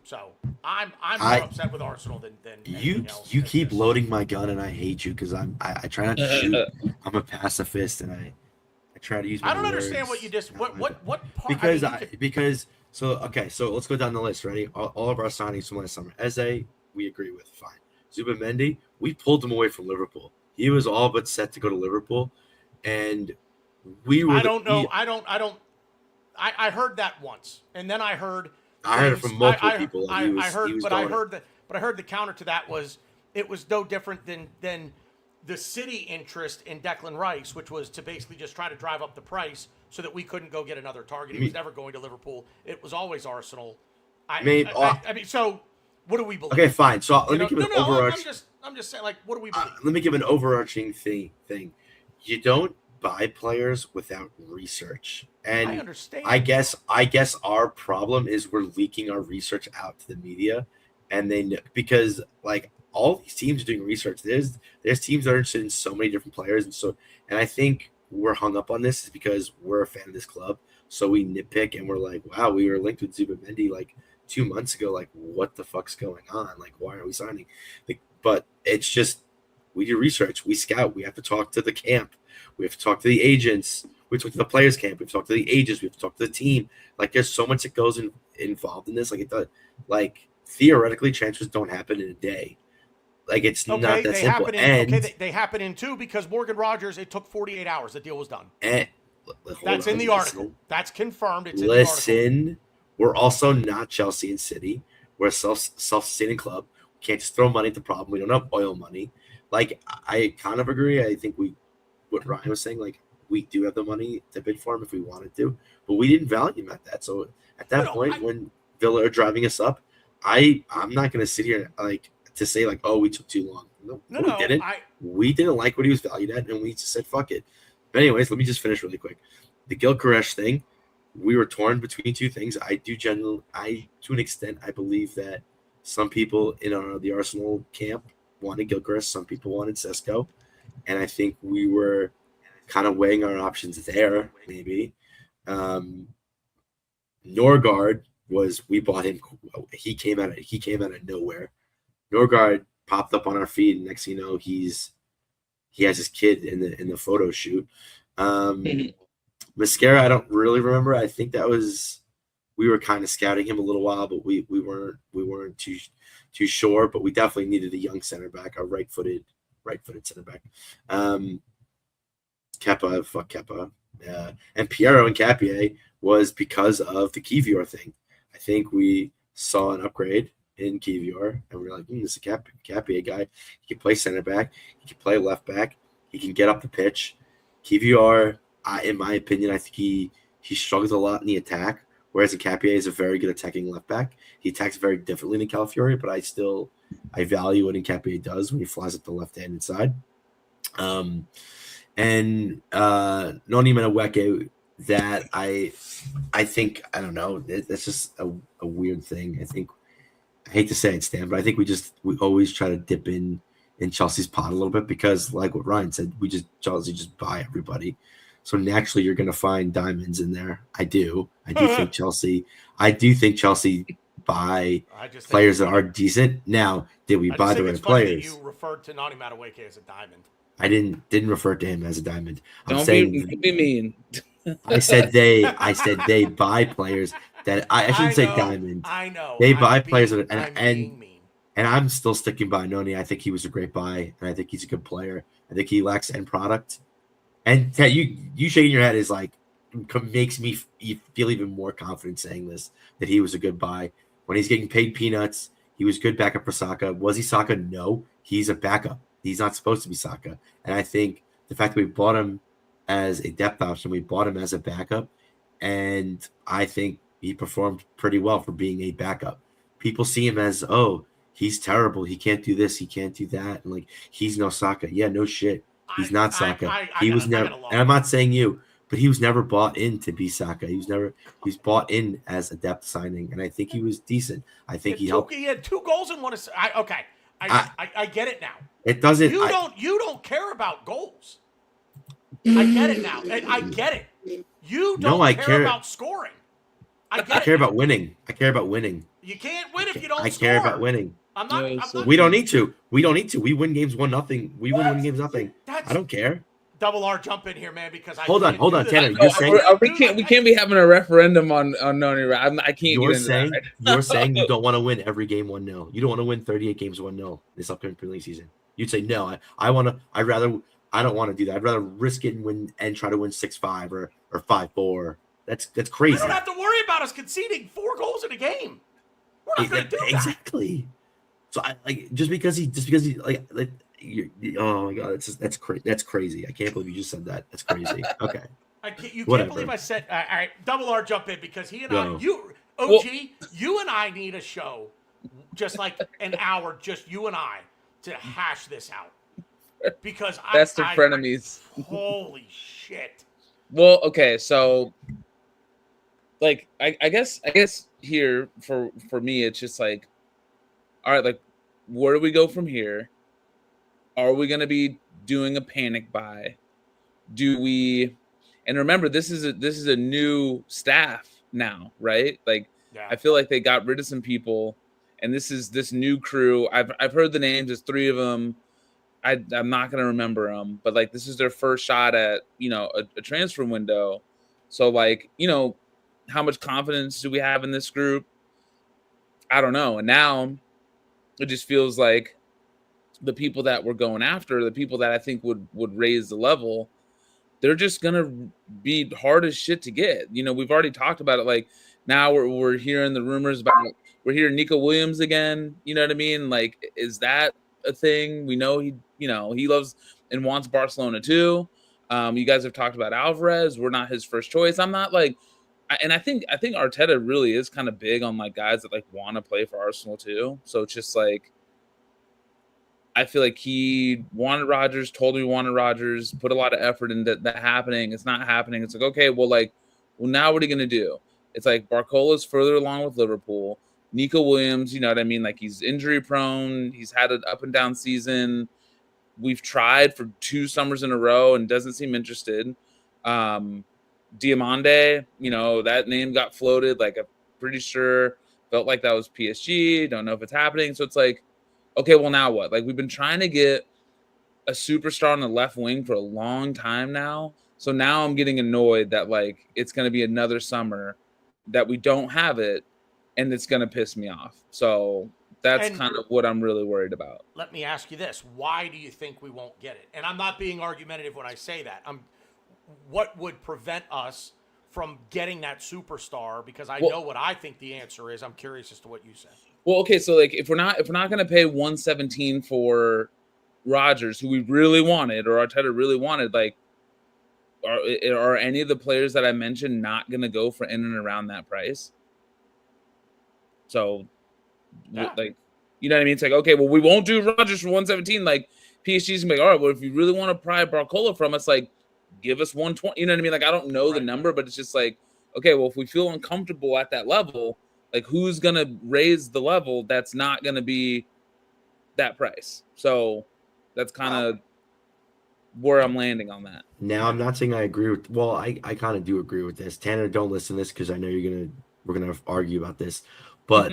So I'm more upset with Arsenal than you else. You keep loading my gun, and I hate you because I try not to shoot. I'm a pacifist, and I try to use my I don't words. understand what you just what part because so let's go down the list. Ready? All of our signings from last summer. Eze, we agree with, fine. Zubamendi, we pulled him away from Liverpool. He was all but set to go to Liverpool, and we were. I don't know. I heard that once, and then I heard it from multiple people. I heard the counter to that was it was no different than the City interest in Declan Rice, which was to basically just try to drive up the price so that we couldn't go get another target. He was never going to Liverpool. It was always Arsenal. I mean, so what do we believe? Okay, fine. So let me give an overarching. I'm just saying, what do we believe? Let me give an overarching thing. You don't buy players without research, and I understand. I guess our problem is we're leaking our research out to the media, and because all these teams are doing research. There's teams that are interested in so many different players, and I think we're hung up on this is because we're a fan of this club, so we nitpick and we're like, wow, we were linked with Zubamendi 2 months ago. What the fuck's going on? Why are we signing? But it's just we do research, we scout, we have to talk to the camp, we have to talk to the agents, we talk to the players camp, we have to talk to the agents, we have to talk to the team. There's so much that goes involved in this. It does. Theoretically, transfers don't happen in a day. It's not that simple. They happen in 2 because Morgan Rodgers, it took 48 hours. The deal was done. That's in the article. That's confirmed. It's in the article. We're also not Chelsea and City. We're a self-sustaining club. We can't just throw money at the problem. We don't have oil money. like I kind of agree. I think what Ryan was saying, like we do have the money to bid for him if we wanted to, but we didn't value him at that. So at that point, when Villa are driving us up, I'm not going to sit here like to say like, oh, we took too long. No, we didn't. We didn't like what he was valued at, and we just said fuck it. But anyways, let me just finish really quick. The Gyökeres thing, we were torn between two things. To an extent, I believe that some people in the Arsenal camp wanted Gyökeres, some people wanted Sesko, and I think we were kind of weighing our options there. Maybe Norgard we bought him. He came out of nowhere. Norgard popped up on our feed, and next thing you know, he has his kid in the photo shoot. Mascara, I don't really remember. I think we were kind of scouting him a little while, but we weren't too sure. But we definitely needed a young center back, a right-footed center back. Kepa, fuck Kepa, and Piero Nketiah was because of the Kivior thing. I think we saw an upgrade in Kivior, and we were like, this is a Nketiah guy. He can play center back. He can play left back. He can get up the pitch. Kivior, in my opinion, I think he struggles a lot in the attack, whereas Nketiah is a very good attacking left back. He attacks very differently than Calafiori, but I value what Nketiah does when he flies up the left-handed side. And Noni Madueke, that I think, I don't know, that's just a weird thing. I hate to say it, Stan, but I think we always try to dip in Chelsea's pot a little bit because, like what Ryan said, Chelsea just buy everybody. So naturally, you're going to find diamonds in there. I do think Chelsea buy players that are decent. Now, did we buy the right players? You referred to Noni Madueke as a diamond. I didn't refer to him as a diamond. Don't be mean. I said they buy players that I shouldn't say diamond. I know they buy players that and I'm still sticking by Noni. I think he was a great buy, and I think he's a good player. I think he lacks end product. And you shaking your head is like makes me feel even more confident saying this, that he was a good buy. When he's getting paid peanuts, he was good backup for Saka. Was he Saka? No, he's a backup. He's not supposed to be Saka. And I think the fact that we bought him as a depth option, we bought him as a backup, and I think he performed pretty well for being a backup. People see him as, oh, he's terrible. He can't do this. He can't do that. And like, he's no Saka. Yeah, no shit. He's not Saka. He was never, and I'm not saying you, but he was never bought in to be Saka. He's bought in as a depth signing, and I think he was decent. I think he helped. He had 2 goals and 1 assist. I get it now. It doesn't. You don't care about goals. I get it now. I get it. You don't care about scoring. I care about winning. I care about winning. You can't win if you don't. I care about winning. I'm not. We don't need to. We don't need to. We win games 1-0. We win games nothing. I don't care. Double R, jump in here, man, because hold on, Tanner. You're saying we can't be having a referendum on Noni. I can't. You're saying you don't want to win every game 1-0. You don't want to win 38 games 1-0 this upcoming Premier League season. You'd say no. I don't want to do that. I'd rather risk it and win and try to win 6-5 or 5-4. That's crazy. You don't have to worry about us conceding 4 goals in a game. We're not going to do that. Exactly. So just because he oh my god, that's crazy. That's crazy. I can't believe you just said that. That's crazy. Okay. You can't believe I said. All right, Double R, jump in because he and you and I need a show, just like an hour, just you and I, to hash this out. Because best of frenemies. Holy shit. Well, okay, so like I guess here for me it's just like, all right, like where do we go from here? Are we gonna be doing a panic buy? Do we? And remember, this is a new staff now, right? Like, yeah. I feel like they got rid of some people, and this new crew. I've heard the names. There's 3 of them. I'm not gonna remember them, but like this is their first shot at a transfer window. So like how much confidence do we have in this group? I don't know. And now it just feels like the people that we're going after, the people that I think would raise the level, they're just gonna be hard as shit to get. We've already talked about it. Like now we're hearing the rumors about we're hearing Nico Williams again. You know what I mean? Like, is that a thing? We know he loves and wants Barcelona too. You guys have talked about Alvarez. We're not his first choice. I'm not like, and I think Arteta really is kind of big on like guys that like want to play for Arsenal too. So it's just like, I feel like he wanted Rodgers, told me he wanted Rodgers, put a lot of effort into that happening. It's not happening. It's like, okay, well, now what are you going to do? It's like Barcola's further along with Liverpool. Nico Williams, you know what I mean? Like, he's injury prone. He's had an up and down season. We've tried for 2 summers in a row and doesn't seem interested. Diamande, that name got floated. Like, I'm pretty sure, felt like that was PSG. Don't know if it's happening. So it's like, okay, well, now what? Like, we've been trying to get a superstar on the left wing for a long time now. So now I'm getting annoyed that, like, it's going to be another summer that we don't have it, and it's going to piss me off. So that's kind of what I'm really worried about. Let me ask you this. Why do you think we won't get it? And I'm not being argumentative when I say that. What would prevent us from getting that superstar? Because I know what I think the answer is. I'm curious as to what you say. Well, okay, so like if we're not going to pay 117 for Rodgers, who we really wanted, or Arteta really wanted, like, are any of the players that I mentioned not going to go for in and around that price? So, like, you know what I mean? It's like, okay, well, we won't do Rodgers for 117. Like, PSG's gonna be like, all right, well, if you really want to pry Barcola from us, like, give us 120. You know what I mean? Like, I don't know the number, but it's just like, okay, well, if we feel uncomfortable at that level, like, who's gonna raise the level that's not gonna be that price? So that's kind of where I'm landing on that. Now, I'm not saying I agree with. Well, I kind of do agree with this. Tanner, don't listen to this because I know we're gonna argue about this. But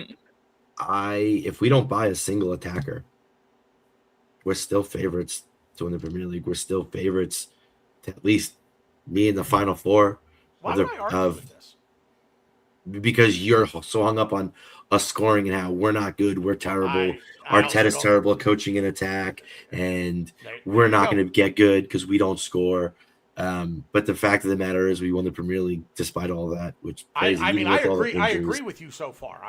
if we don't buy a single attacker, we're still favorites to win the Premier League. We're still favorites to at least be in the Final Four. Why would I argue with this? Because you're so hung up on us scoring and how we're not good, we're terrible. Arteta's terrible at coaching and attack, and we're not going to get good because we don't score. But the fact of the matter is, we won the Premier League despite all that. Which I agree. I agree with you so far.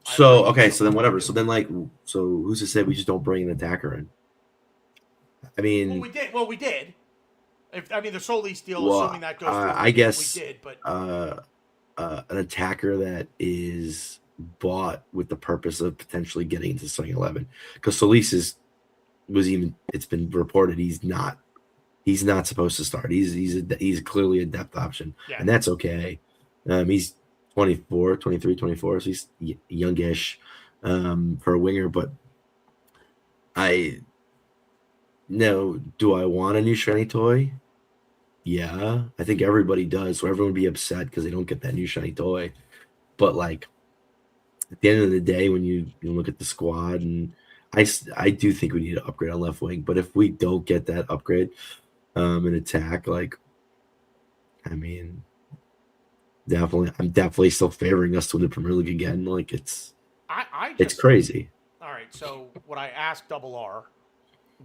So then whatever. So then who's to say we just don't bring an attacker in? I mean, we did. The Solis deal, assuming that goes through, I guess we did. But an attacker that is bought with the purpose of potentially getting into starting 11, because Solis it's been reported he's not supposed to start. He's clearly a depth option, and that's okay. He's 24, 23, 24, so he's youngish for a winger. But do I want a new shiny toy? Yeah, I think everybody does. So everyone would be upset because they don't get that new shiny toy. But like at the end of the day, when you look at the squad, and I do think we need to upgrade on left wing. But if we don't get that upgrade in attack, like, I mean, I'm definitely still favoring us to win the Premier League again. Like, it's crazy. All right, so when I asked Double R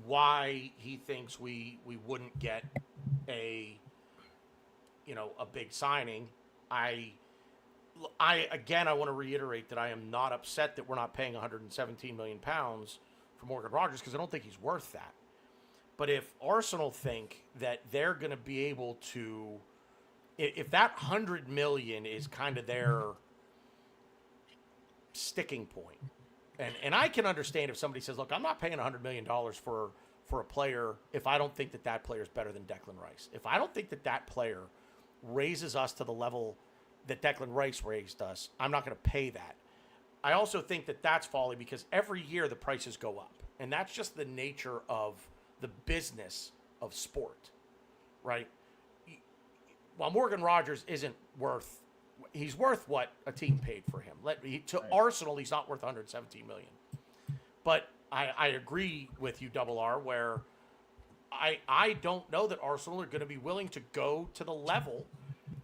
why he thinks we wouldn't get a big signing, I want to reiterate that I am not upset that we're not paying 117 million pounds for Morgan Rodgers, because I don't think he's worth that. But if Arsenal think that they're going to be able to, if that 100 million is kind of their sticking point, and I can understand if somebody says, look, I'm not paying $100 million for a player if I don't think that player is better than Declan Rice. If I don't think that player raises us to the level that Declan Rice raised us, I'm not going to pay that. I also think that that's folly, because every year the prices go up, and that's just the nature of the business of sport, right? While Morgan Rodgers he's worth what a team paid for him. Arsenal, he's not worth 117 million. But I agree with you, Double R, where I don't know that Arsenal are going to be willing to go to the level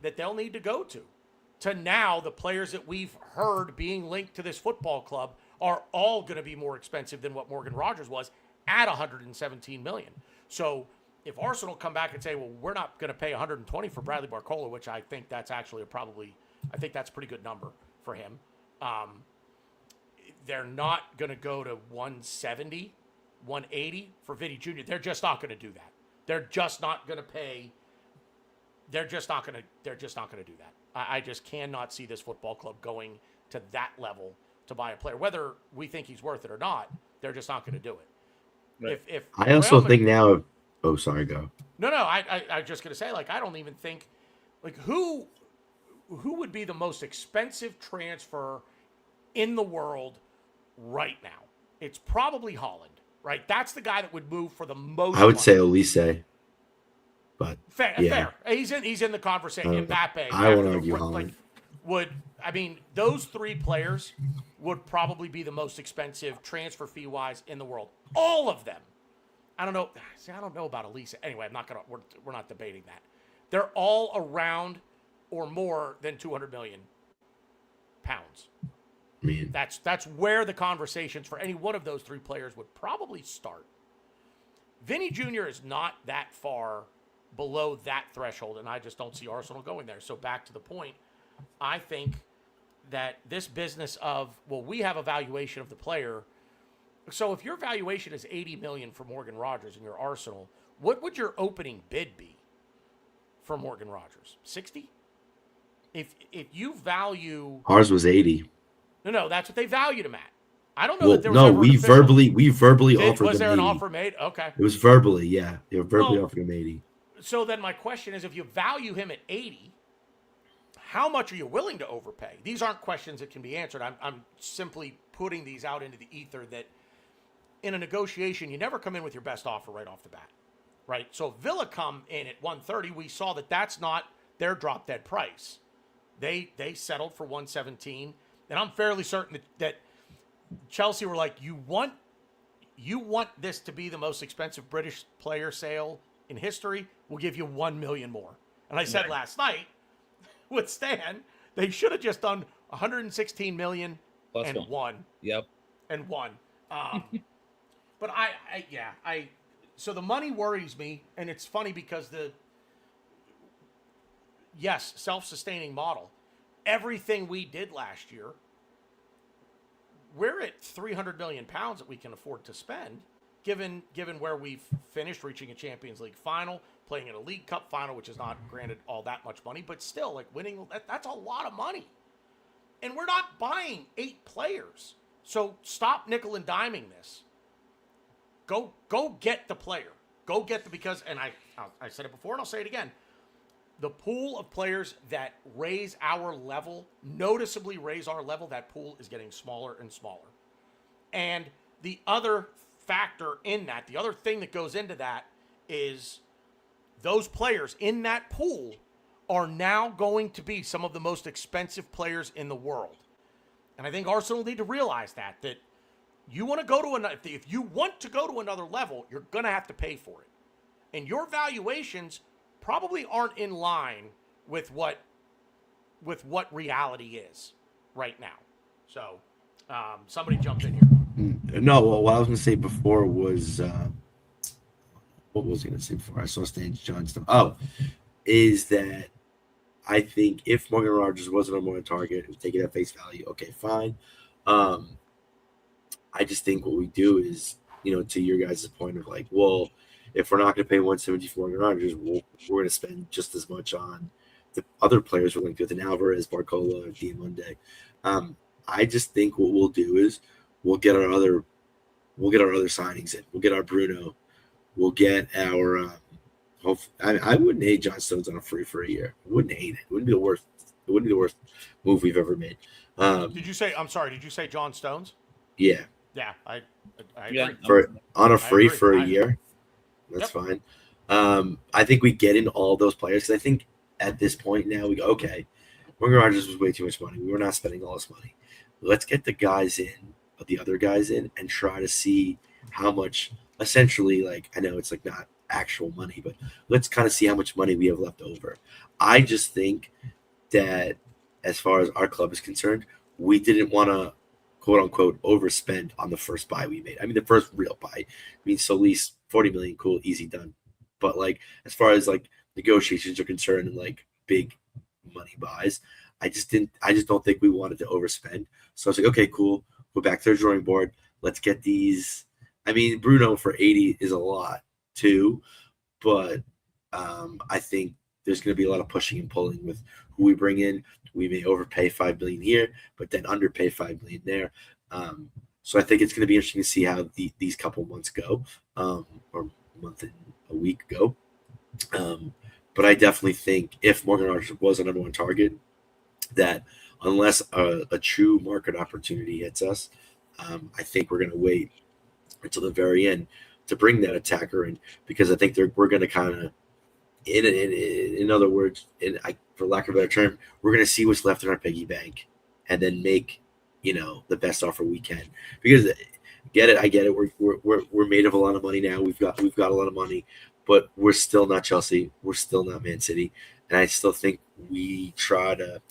that they'll need to go to. Now, the players that we've heard being linked to this football club are all going to be more expensive than what Morgan Rodgers was at 117 million. So if Arsenal come back and say, well, we're not going to pay 120 for Bradley Barcola, which I think that's actually I think that's a pretty good number for him. They're not going to go to 170 180 for Vinny Jr. They're just not going to do that. They're just not going to pay. They're just not going to do that. I just cannot see this football club going to that level to buy a player. Whether we think he's worth it or not, they're just not going to do it. Right. If I also Real think now. Oh, sorry, go. No, I was just going to say, like, I don't even think, like, who would be the most expensive transfer in the world right now? It's probably Holland, right? That's the guy that would move for the most. I would money. say Olise, but Fair. He's in the conversation. Mbappe. I won't after argue the- Holland. Those three players would probably be the most expensive transfer fee wise in the world. All of them. I don't know. See, I don't know about Elise. Anyway, we're not debating that. They're all around or more than 200 million pounds. I mean, That's where the conversations for any one of those three players would probably start. Vinny Jr. is not that far below that threshold, and I just don't see Arsenal going there. So back to the point, I think that this business of, well, we have a valuation of the player. So if your valuation is 80 million for Morgan Rogers and you're Arsenal, what would your opening bid be for Morgan Rogers? 60? If you value ours was 80. No, that's what they valued him at. I don't know Well, that there was no, ever an we official- verbally offered Was them there an 80. offer made? Okay. It was verbally, yeah. They were verbally Well- offered him 80. So then my question is, if you value him at 80, how much are you willing to overpay? These aren't questions that can be answered. I'm simply putting these out into the ether that in a negotiation, you never come in with your best offer right off the bat, right? So if Villa come in at 130, we saw that that's not their drop dead price. They settled for 117, and I'm fairly certain that Chelsea were like, you want this to be the most expensive British player sale in history? We'll give you 1 million more. And I said last night with Stan, they should have just done 116 million Plus and one. Yep. And one. But so the money worries me, and it's funny because self-sustaining model. Everything we did last year, we're at 300 million pounds that we can afford to spend, given where we've finished, reaching a Champions League final, playing in a League Cup final, which is not granted all that much money, but still, like, winning, that's a lot of money. And we're not buying 8 players. So stop nickel and diming this. Go get the player. Because I said it before and I'll say it again. The pool of players that noticeably raise our level, that pool is getting smaller and smaller. And the other factor in that, the other thing that goes into that is those players in that pool are now going to be some of the most expensive players in the world. And I think Arsenal need to realize that you want to go to if you want to go to another level, you're going to have to pay for it. And your valuations probably aren't in line with what reality is right now. So somebody jumped in here. No, well, what I was going to say before was what was I going to say before? I saw Stan Johnston. Oh, is that I think if Morgan Rogers wasn't a more target, who's taking at face value, okay, fine. I just think what we do is, to your guys' point of like, well, if we're not going to pay 170 for Morgan Rogers, we're going to spend just as much on the other players we're linked with, in Alvarez, Barcola, Diamonde. I just think what we'll do is we'll get our other signings in. We'll get our Bruno. We'll get our. I wouldn't hate John Stones on a free for a year. I wouldn't hate it. It wouldn't be the worst. It wouldn't be the worst move we've ever made. Did you say? I'm sorry. Did you say John Stones? Yeah. Yeah, I agree. Yeah. On a free agree. for a year. That's fine. I think we get in all those players because I think at this point now we go, okay, Morgan Rogers was way too much money. We were not spending all this money. Let's get the other guys in, and try to see how much. Essentially, like, I know it's like not actual money, but let's kind of see how much money we have left over. I just think that as far as our club is concerned, we didn't want to, quote unquote, overspend on the first buy we made. I mean, the first real buy. I mean, Solis, 40 million, cool, easy, done. But like, as far as like negotiations are concerned and like big money buys, I just don't think we wanted to overspend. So I was like, okay, cool. Go back to the drawing board. Let's get these I mean, Bruno for 80 is a lot too, but I think there's going to be a lot of pushing and pulling with who we bring in. We may overpay $5 million here, but then underpay $5 million there. So I think it's going to be interesting to see how these couple months go, or month and a week go. But I definitely think if Morgan Rogers was a number one target, that unless a true market opportunity hits us, I think we're going to wait until the very end to bring that attacker in, because I think we're going to kind of, in other words, for lack of a better term, we're going to see what's left in our piggy bank and then make, the best offer we can. Because I get it. We're made of a lot of money now. We've got a lot of money, but we're still not Chelsea. We're still not Man City, and I still think we try to.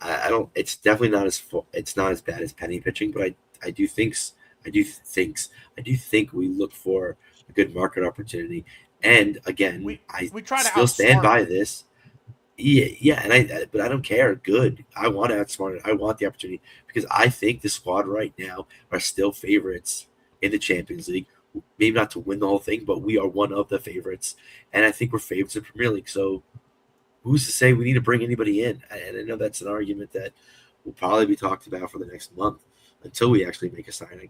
I don't. It's definitely not it's not as bad as penny pitching, but I do think we look for a good market opportunity. And again, I we try to still stand outsmart by it. this. Yeah, but I don't care. Good. I want to outsmart it. I want the opportunity because I think the squad right now are still favorites in the Champions League. Maybe not to win the whole thing, but we are one of the favorites, and I think we're favorites in Premier League. So who's to say we need to bring anybody in? And I know that's an argument that will probably be talked about for the next month until we actually make a signing.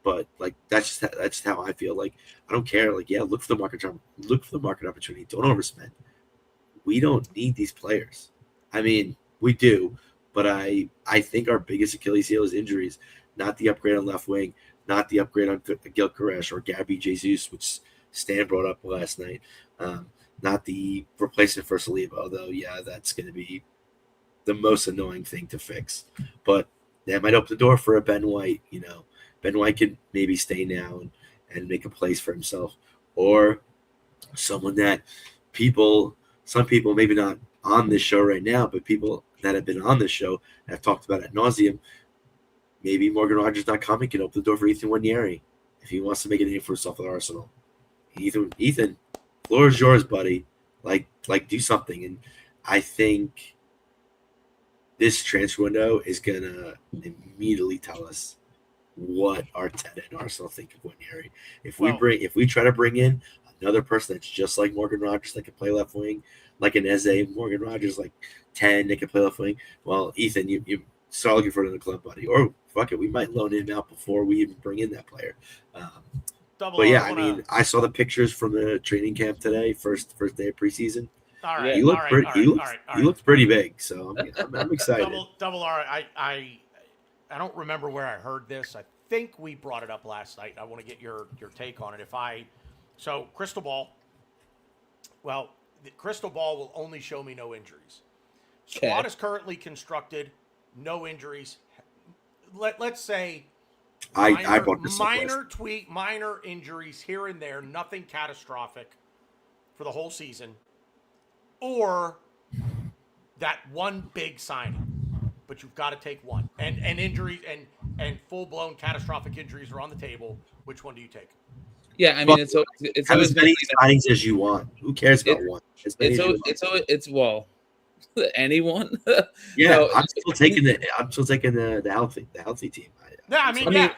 But like that's just how I feel. Like I don't care. Like look for the market term, look for the market opportunity. Don't overspend. We don't need these players. I mean, we do, but I think our biggest Achilles heel is injuries, not the upgrade on left wing, not the upgrade on Gil Koresh or Gabby Jesus, which Stan brought up last night. Not the replacement for Saliba, although that's going to be the most annoying thing to fix. But that might open the door for a Ben White. Ben White could maybe stay now and make a place for himself, or someone that some people, maybe not on this show right now, but people that have been on this show have talked about ad nauseum. Maybe MorganRogers.com can open the door for Ethan Winieri if he wants to make a name for himself at Arsenal. Ethan, floor is yours, buddy. Like do something. And I think this transfer window is gonna immediately tell us what Arteta and Arsenal think of Winieri. If we try to bring in another person that's just like Morgan Rogers that can play left wing, like an Eze, Morgan Rogers like 10 that can play left wing. Well, Ethan, you start looking for another club, buddy. Or fuck it, we might loan him out before we even bring in that player. I saw the pictures from the training camp today, first day of preseason. All right, he looked pretty big, so I'm excited. Double R. I don't remember where I heard this. I think we brought it up last night. I want to get your take on it. So crystal ball. Well, the crystal ball will only show me no injuries. Squad is currently constructed, no injuries. Let's say I brought this up minor injuries here and there, nothing catastrophic for the whole season, or that one big signing. But you've got to take one. And injuries and full-blown catastrophic injuries are on the table. Which one do you take? Yeah, I mean, it's have as many signings as you want. Who cares about one? Well, anyone. Yeah, no, I'm still taking the healthy team.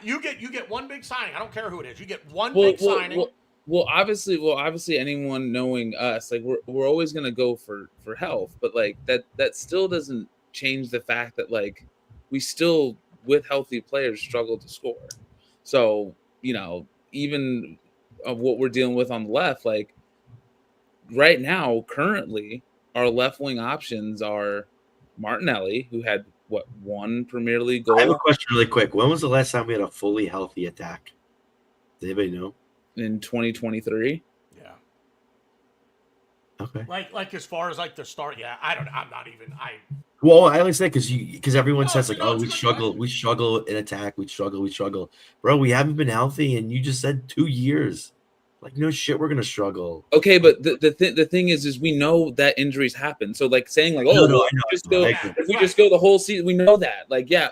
You get one big signing. I don't care who it is. You get one big signing. Well, obviously, anyone knowing us, like we're always gonna go for health, but like that still doesn't change the fact that like we still with healthy players struggle to score. So even of what we're dealing with on the left, like right now, currently our left wing options are Martinelli, who had one Premier League goal. I have a question really quick. When was the last time we had a fully healthy attack? Does anybody know? In 2023. Yeah. Okay. Like as far as like the start, I don't. I'm not even. Well, I only say because everyone says like, we struggle in attack, we struggle. Bro, we haven't been healthy, and you just said 2 years. Like, no shit, we're gonna struggle. Okay, but the thing is we know that injuries happen. So like saying like, if we just go the whole season, we know that. Like, if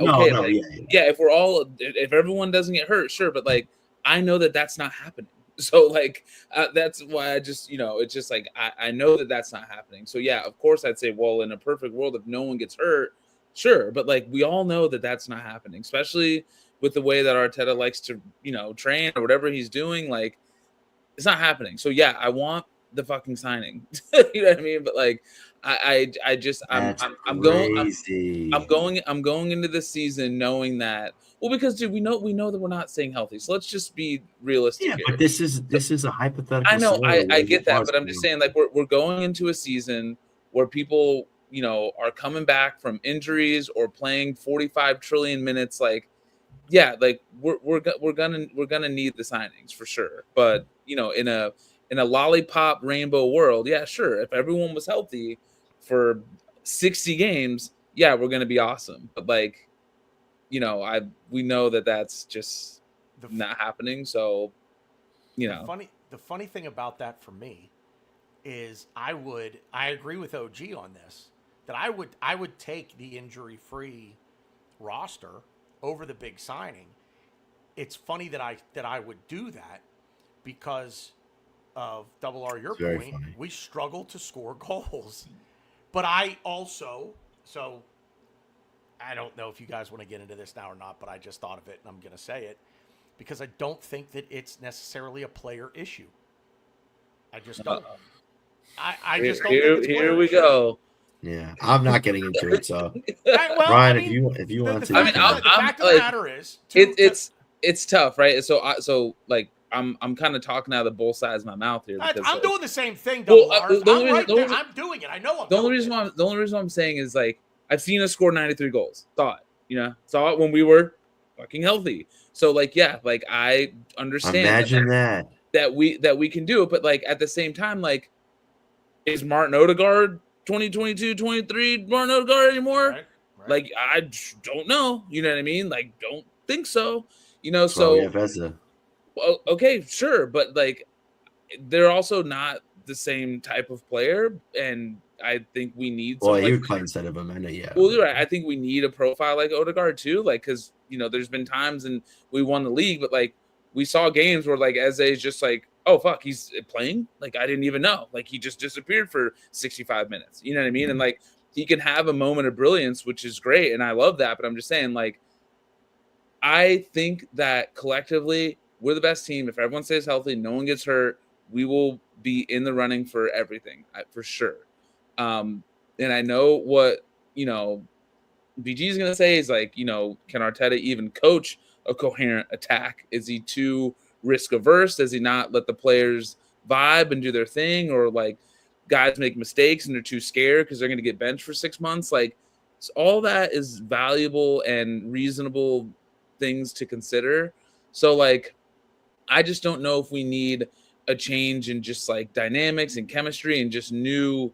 everyone doesn't get hurt, sure, but like I know that's not happening. So like that's why I just it's just like I know that's not happening. So yeah, of course I'd say, well, in a perfect world, if no one gets hurt, Sure, but like we all know that that's not happening, especially with the way that Arteta likes to, train or whatever he's doing. Like, it's not happening. So yeah, I want the fucking signing. You know what I mean? But like, I just I'm crazy. I'm going into this season knowing that. Well, because dude, we know that we're not staying healthy. So let's just be realistic Yeah, here. but this is a hypothetical. I know, scenario I where get you that, are but I'm just saying- saying, like, we're going into a season where people, are coming back from injuries or playing 45 trillion minutes. Like, yeah, like we're gonna need the signings for sure. But in a lollipop rainbow world, yeah, sure. If everyone was healthy for 60 games, yeah, we're gonna be awesome. But like, we know that that's just not happening. So, The funny thing about that for me is I agree with OG on this, that I would take the injury-free roster over the big signing. It's funny that I would do that because of Double R, your point. Funny. We struggle to score goals. But I also, so I don't know if you guys want to get into this now or not, but I just thought of it and I'm going to say it because I don't think that it's necessarily a player issue. I just don't. I just don't think it's here we go. Yeah, I'm not getting into it. So Well, Ryan, I mean, if you want to, the fact of the matter is, it's tough, right? So like I'm kind of talking out of both sides of my mouth here. Because, I'm doing the same thing. Well, I'm doing it. I know. The only reason why I'm saying is like I've seen us score 93 goals. Saw it when we were fucking healthy. So like, yeah, like I understand. Imagine that we can do it, but like at the same time, like, is Martin Odegaard 2022-23 Martin Odegaard anymore? Right. Like, I don't know. You know what I mean? Like, don't think so. So well, okay, sure, but like they're also not the same type of player, and I think we need. Well, he would play instead of him. I know, yeah. Well, you're right. I think we need a profile like Odegaard too, like because there's been times and we won the league, but like we saw games where like Eze is just like, oh fuck, he's playing. Like I didn't even know. Like he just disappeared for 65 minutes. You know what I mean? Mm-hmm. And like he can have a moment of brilliance, which is great, and I love that. But I'm just saying, like, I think that collectively we're the best team. If everyone stays healthy, no one gets hurt, we will be in the running for everything, for sure. And I know what, BG is going to say is like, can Arteta even coach a coherent attack? Is he too risk averse? Does he not let the players vibe and do their thing? Or like guys make mistakes and they're too scared because they're going to get benched for 6 months? Like all that is valuable and reasonable things to consider. So like, I just don't know if we need a change in just like dynamics and chemistry and just new,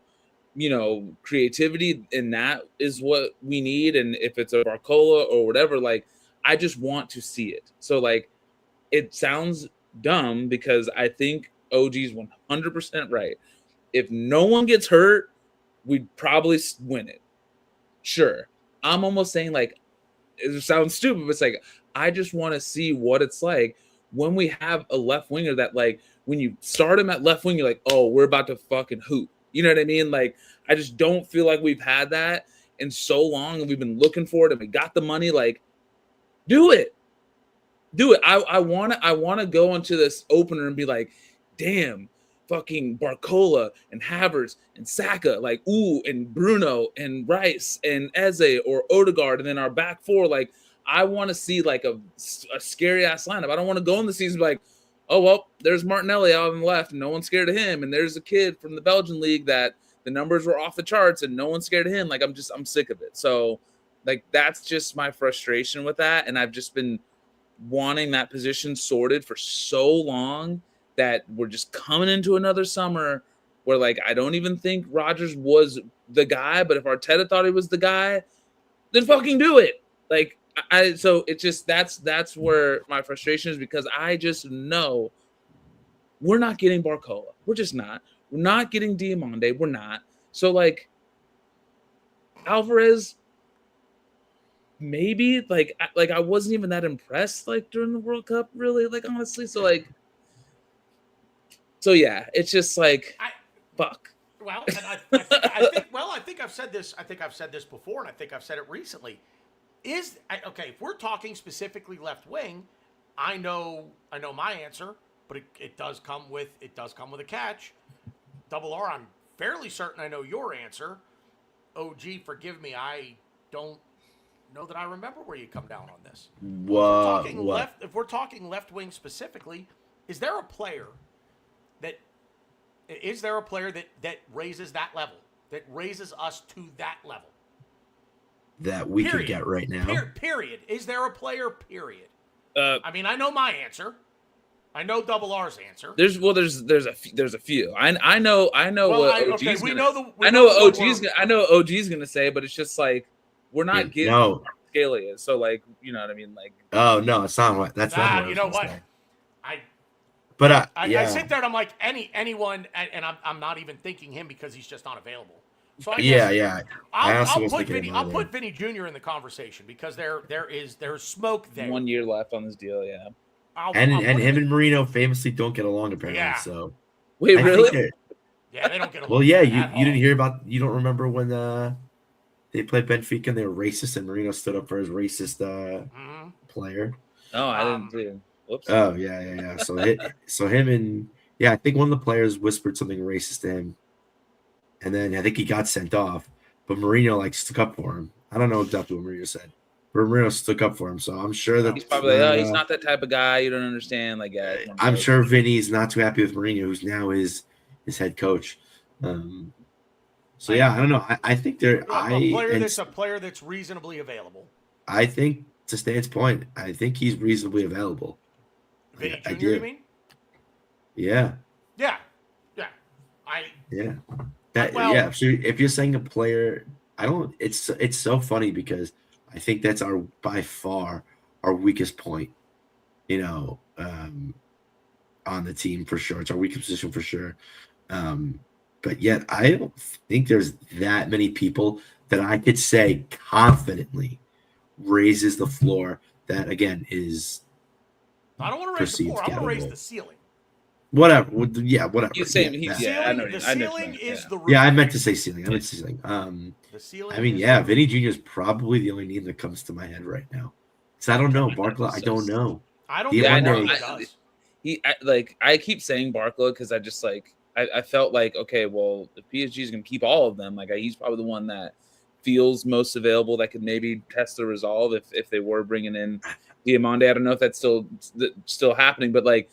creativity. And that is what we need. And if it's a Barcola or whatever, like, I just want to see it. So like, it sounds dumb because I think OG's 100% right. If no one gets hurt, we'd probably win it. Sure. I'm almost saying like, it sounds stupid, but it's like, I just want to see what it's like when we have a left winger that like, when you start him at left wing, you're like, oh, we're about to fucking hoop. You know what I mean? Like, I just don't feel like we've had that in so long and we've been looking for it and we got the money. Like, do it. I want to go into this opener and be like, damn, fucking Barcola and Havertz and Saka, like, ooh, and Bruno and Rice and Eze or Odegaard, and then our back four. Like, I want to see like a scary ass lineup. I don't want to go in the season like, oh, well, there's Martinelli out on the left and no one's scared of him. And there's a kid from the Belgian league that the numbers were off the charts and no one's scared of him. Like, I'm sick of it. So like, that's just my frustration with that. And I've just been wanting that position sorted for so long that we're just coming into another summer where like, I don't even think Rodgers was the guy, but if Arteta thought he was the guy, then fucking do it. Like, so it's just that's where my frustration is because I just know we're not getting Barcola. We're just not. We're not getting Diamande. We're not. So like Alvarez, maybe like I wasn't even that impressed like during the World Cup, really, like honestly. So like, so yeah, it's just like fuck. Well, and I think I've said this. I think I've said this before, and I think I've said it recently. Okay? If we're talking specifically left wing, I know my answer, but it does come with a catch. Double R, I'm fairly certain I know your answer. OG, forgive me, I don't know that I remember where you come down on this. What? If we're talking left wing specifically, is there a player that raises that level, that raises us to that level? That we Period. could get right now. Period. Is there a player? Period. Uh, I mean, I know my answer. I know Double R's answer. there's a few. I know Well, what OG's okay, gonna, we know the. I know what OG's gonna say, but it's just like we're not getting No. Scalia. So like, you know what I mean? Like, Oh no, it's not what. That's not. What You know I was gonna what? say. I But I sit there and I'm like anyone, and I'm not even thinking him because he's just not available. So I Yeah, guess yeah. I also I'll was put thinking Vinny. him I'll earlier. put Vinny Jr. in the conversation because there's smoke there. 1 year left on this deal. Yeah. And I'll put him and Marino famously don't get along apparently. Yeah. So Wait, I think really? they're- Yeah, they don't get along. well, yeah. at You all. didn't hear about. You don't remember when they played Benfica and they were racist and Marino stood up for his racist Mhm. player. No, I didn't see. Whoops. Oh yeah. So him and I think one of the players whispered something racist to him, and then I think he got sent off. But Marino like stuck up for him. I don't know exactly what Marino said, but Marino stuck up for him. So I'm sure that He's probably like, oh, he's not that type of guy. You don't understand. Like, yeah, I'm sure Vinny's not too happy with Mourinho, who's now his head coach. So yeah, I don't know. I think they're A player that's reasonably available. I think to Stan's point, I think he's reasonably available. Vinny I Jr. do. You mean? Yeah. Yeah. Well- So if you're saying a player, I don't. It's so funny because I think that's by far our weakest point. You know, on the team for sure. It's our weakest position for sure. But yet I don't think there's that many people that I could say confidently raises the floor. That again is I don't want to raise the floor. I want to raise gettable. the ceiling. whatever. Yeah, whatever. He's saying Yeah, he's that. I know. The I know ceiling what you meant, is yeah. the roof. Yeah, I meant to say ceiling. The ceiling. I mean, is yeah, the- Vinny Jr. is probably the only name that comes to my head right now. Because I don't know. Barkley, I don't know. I don't Yeah, know I know. what he does. I keep saying Barkley because I just like I felt like, okay, well, if PSG is going to keep all of them, like he's probably the one that feels most available that could maybe test the resolve if they were bringing in Diamande. I don't know if that's still happening, but like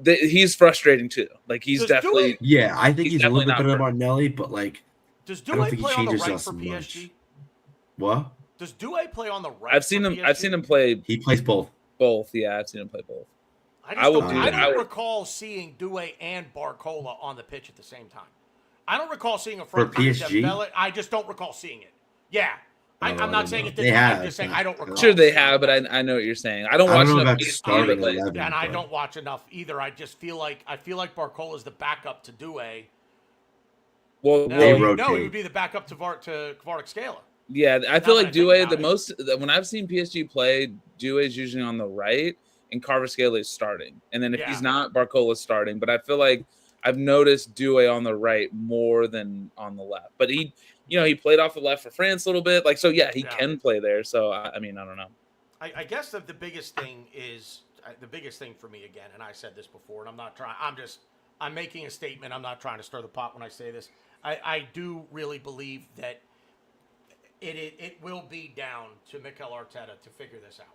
he's frustrating too. Like he's Does definitely Dewey- Yeah, I think he's a little definitely bit better than not Martinelli, but like, Does I don't Doué think he play on the changes right us for much. PSG? what? Does Doué play on the right? I've seen for him. PSG? I've seen him play He plays both. both. Yeah, I've seen him play both. I will don't, do I that. I don't would- recall seeing Doué and Barcola on the pitch at the same time. I don't recall seeing a For front three PSG? Dembele. I just don't recall seeing it. Yeah. I I'm don't not saying know. it They didn't. have, I'm just saying but- I don't recall. Sure, they seeing have, it. but I know what you're saying. I don't I watch don't know enough about PSG, starting but, like, 11. And I but- don't watch enough either. I just feel like Barcola is the backup to Doué. well, No, They he rotate. would be the backup to Kvaratskhelia. yeah, I feel Now like that I think Doué about the it. most when I've seen PSG play, Doué is usually on the right and Kvaratskhelia is starting, and then if Yeah. he's not, Barcola's starting. But I feel like I've noticed Doué on the right more than on the left. But he played off the left for France a little bit, like so. Yeah, he Yeah. can play there. So I mean, I don't know. I guess that the biggest thing is the biggest thing for me again, and I said this before, and I'm not trying. I'm making a statement. I'm not trying to stir the pot when I say this. I do really believe that it will be down to Mikel Arteta to figure this out.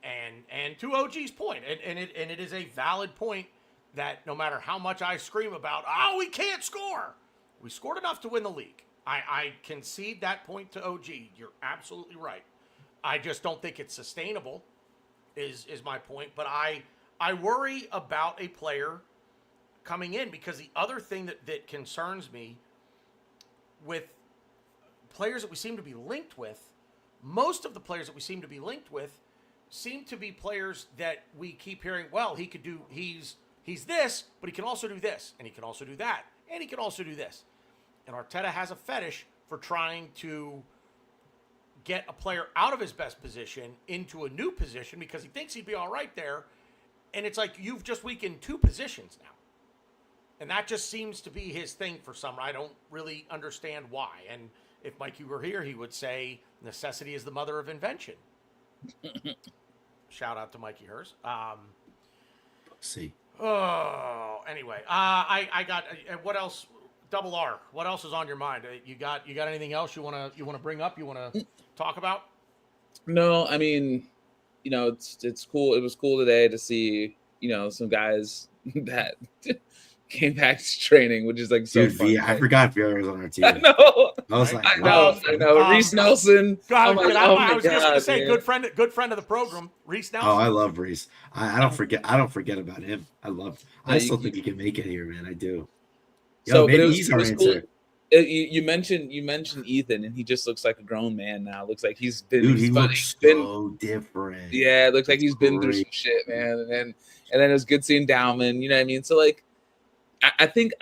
And to OG's point, and it is a valid point that no matter how much I scream about, oh, we can't score, we scored enough to win the league. I concede that point to OG. You're absolutely right. I just don't think it's sustainable, is my point. But I worry about a player coming in because the other thing that concerns me with players that we seem to be linked with, most of the players that we seem to be linked with seem to be players that we keep hearing, well, he could do, he's this, but he can also do this, and he can also do that, and he can also do this. And Arteta has a fetish for trying to get a player out of his best position into a new position because he thinks he'd be all right there. And it's like you've just weakened two positions now. And that just seems to be his thing for some. I don't really understand why. And if Mikey were here, he would say necessity is the mother of invention. Shout out to Mikey Hers. See. Oh, anyway, I got what else? Double R. What else is on your mind? You got anything else you wanna bring up? You wanna talk about? No, I mean, it's cool. It was cool today to see, some guys that came back to training, which is like so Dude, fun. I forgot Vieira was on our team. I know. I was like, I wow. know. Reese Nelson. God, I'm like, I oh was my just gonna God, say, man. good friend of the program, Reese Nelson. Oh, I love Reese. I don't forget about him. I still think he can make it here, man. I do. Yo, maybe he's our answer. Cool. You mentioned Ethan, and he just looks like a grown man now. Looks like he's been. Dude, he looks so different. Yeah, it looks like he's been through some shit, man. And then it was good seeing Dowman. You know what I mean? So like, I think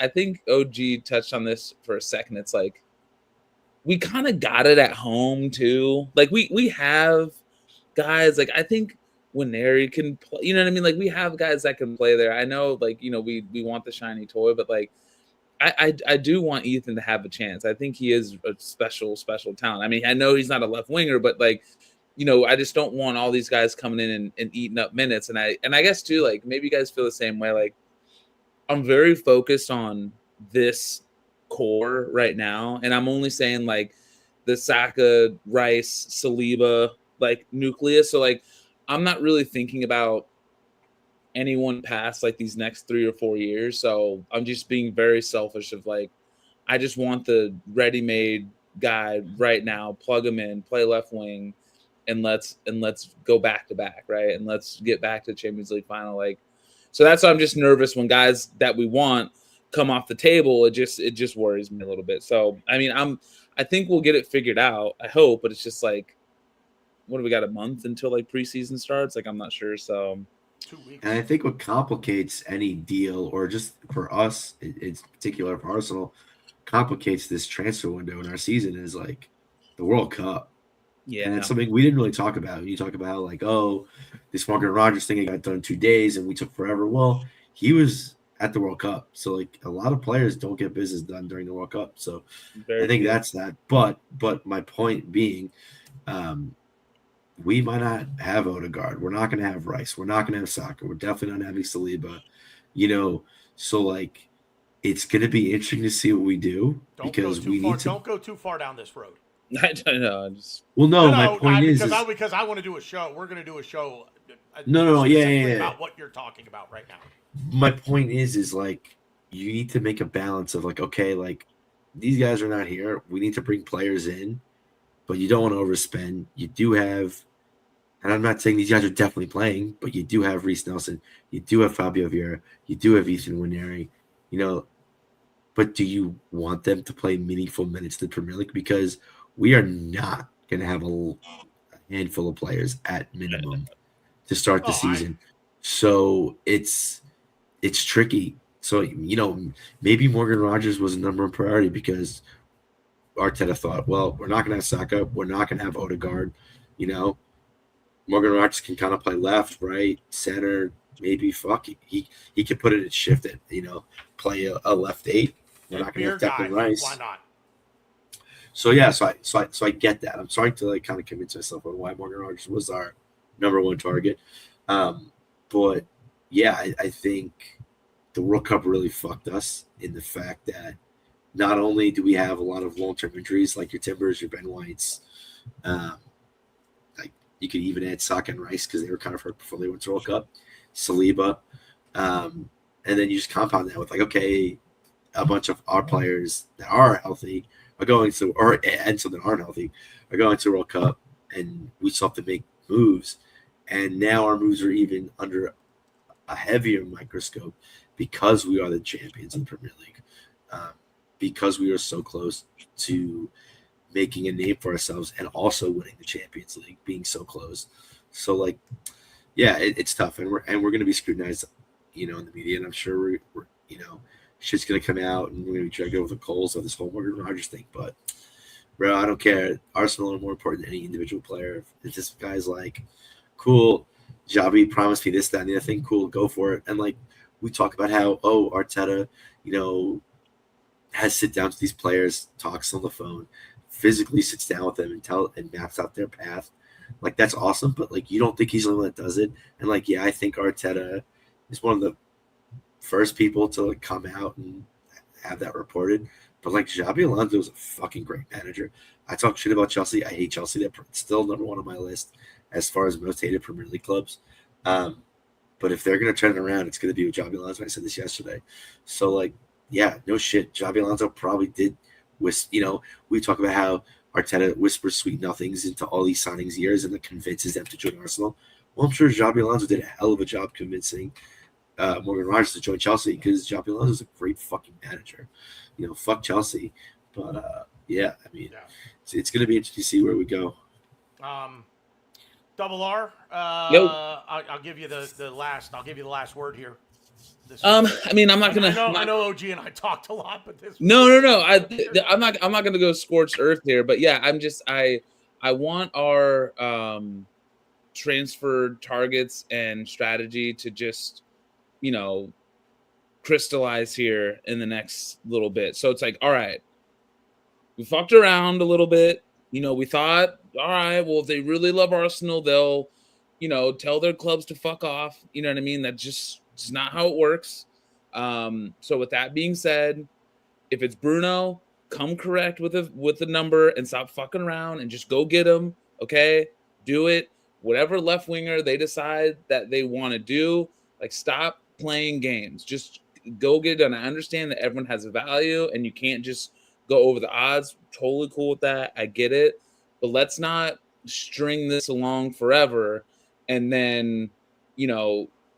OG touched on this for a second. It's like we kind of got it at home too. Like we have guys. Like I think Nwaneri can play. You know what I mean? Like we have guys that can play there. I know, like we want the shiny toy, but like. I do want Ethan to have a chance. I think he is a special talent. I mean, I know he's not a left winger, but like, I just don't want all these guys coming in and eating up minutes. And I guess too, like maybe you guys feel the same way. Like I'm very focused on this core right now. And I'm only saying like the Saka, Rice, Saliba, like nucleus. So like, I'm not really thinking about anyone past like these next 3 or 4 years. So I'm just being very selfish of like, I just want the ready-made guy right now, plug him in, play left wing, and let's go back to back, right? And let's get back to the Champions League final. Like, so that's why I'm just nervous when guys that we want come off the table. It just worries me a little bit. So I mean, I think we'll get it figured out. I hope, but it's just like, what do we got, a month until like preseason starts? Like I'm not sure. So 2 weeks. And I think what complicates any deal, or just for us, it's particular for Arsenal, complicates this transfer window in our season is like the World Cup. Yeah, and that's something we didn't really talk about. You talk about like, oh, this Morgan Rogers thing got done in 2 days and we took forever. Well, he was at the World Cup, so like a lot of players don't get business done during the World Cup. So I think that's that. But my point being, we might not have Odegaard. We're not going to have Rice. We're not going to have Saka. We're definitely not having Saliba. So like it's going to be interesting to see what we do because we need to. Don't go too far down this road. I don't know. My point is because I want to do a show. We're going to do a show. Yeah. About what you're talking about right now. My point is like you need to make a balance of like, okay, like these guys are not here. We need to bring players in, but you don't want to overspend. You do have, and I'm not saying these guys are definitely playing, but you do have Reese Nelson. You do have Fabio Vieira. You do have Ethan Nwaneri. But do you want them to play meaningful minutes in the Premier League? Because we are not going to have a handful of players at minimum to start the season. So it's tricky. So, maybe Morgan Rogers was a number one priority because Arteta thought, well, we're not going to have Saka. We're not going to have Odegaard. Morgan Rogers can kind of play left, right, center, maybe he could put it in shift it, play a left 8. We're not going to have Declan Rice. Why not? So yeah, so I get that. I'm starting to like kind of convince myself on why Morgan Rogers was our number one target. But yeah, I think the World Cup really fucked us in the fact that not only do we have a lot of long-term injuries like your Timbers, your Ben Whites, like you could even add Saka and Rice because they were kind of hurt before they went to World Cup, Saliba, and then you just compound that with like, okay, a bunch of our players that are healthy are going to, and some that aren't healthy are going to World Cup, and we still have to make moves, and now our moves are even under a heavier microscope because we are the champions of the Premier League, because we are so close to making a name for ourselves and also winning the Champions League, being so close. So like, yeah, it's tough, and we're going to be scrutinized, in the media, and I'm sure we're shit's going to come out and we're going to be dragged over the coals of this whole Morgan Rogers thing. But, bro, I don't care. Arsenal are more important than any individual player. If this guy's like, cool, Xavi promised me this, that, and the other thing, cool, go for it. And, like, we talk about how, Arteta, you know, has sit down with these players, talks on the phone, physically sits down with them and maps out their path. Like that's awesome, but like you don't think he's the one that does it. And like, yeah, I think Arteta is one of the first people to like come out and have that reported. But like Xabi Alonso is a fucking great manager. I talk shit about Chelsea. I hate Chelsea. They're still number one on my list as far as most hated Premier League clubs. But if they're gonna turn it around, it's gonna be with Xabi Alonso. I said this yesterday. So like, yeah, no shit. Xabi Alonso probably did. We talk about how Arteta whispers sweet nothings into all these signings years and then convinces them to join Arsenal. Well, I'm sure Xabi Alonso did a hell of a job convincing Morgan Rogers to join Chelsea because Xabi Alonso is a great fucking manager. Fuck Chelsea. But yeah, I mean, Yeah. it's going to be interesting to see where we go. Double R. Yo. I'll give you the last. I'll give you the last word here. I mean, I'm not gonna. I know OG and I talked a lot, but this. No. I'm not gonna go scorched earth here, but yeah, I want our transfer targets and strategy to just, crystallize here in the next little bit. So it's like, all right, we fucked around a little bit. We thought, all right, well, if they really love Arsenal, they'll, tell their clubs to fuck off. You know what I mean? That's just not how it works. So with that being said, if it's Bruno, come correct with the number and stop fucking around and just go get him. Okay, do it. Whatever left winger they decide that they want to do, like stop playing games. Just go get it done. I understand that everyone has a value and you can't just go over the odds. Totally cool with that. I get it. But let's not string this along forever and then,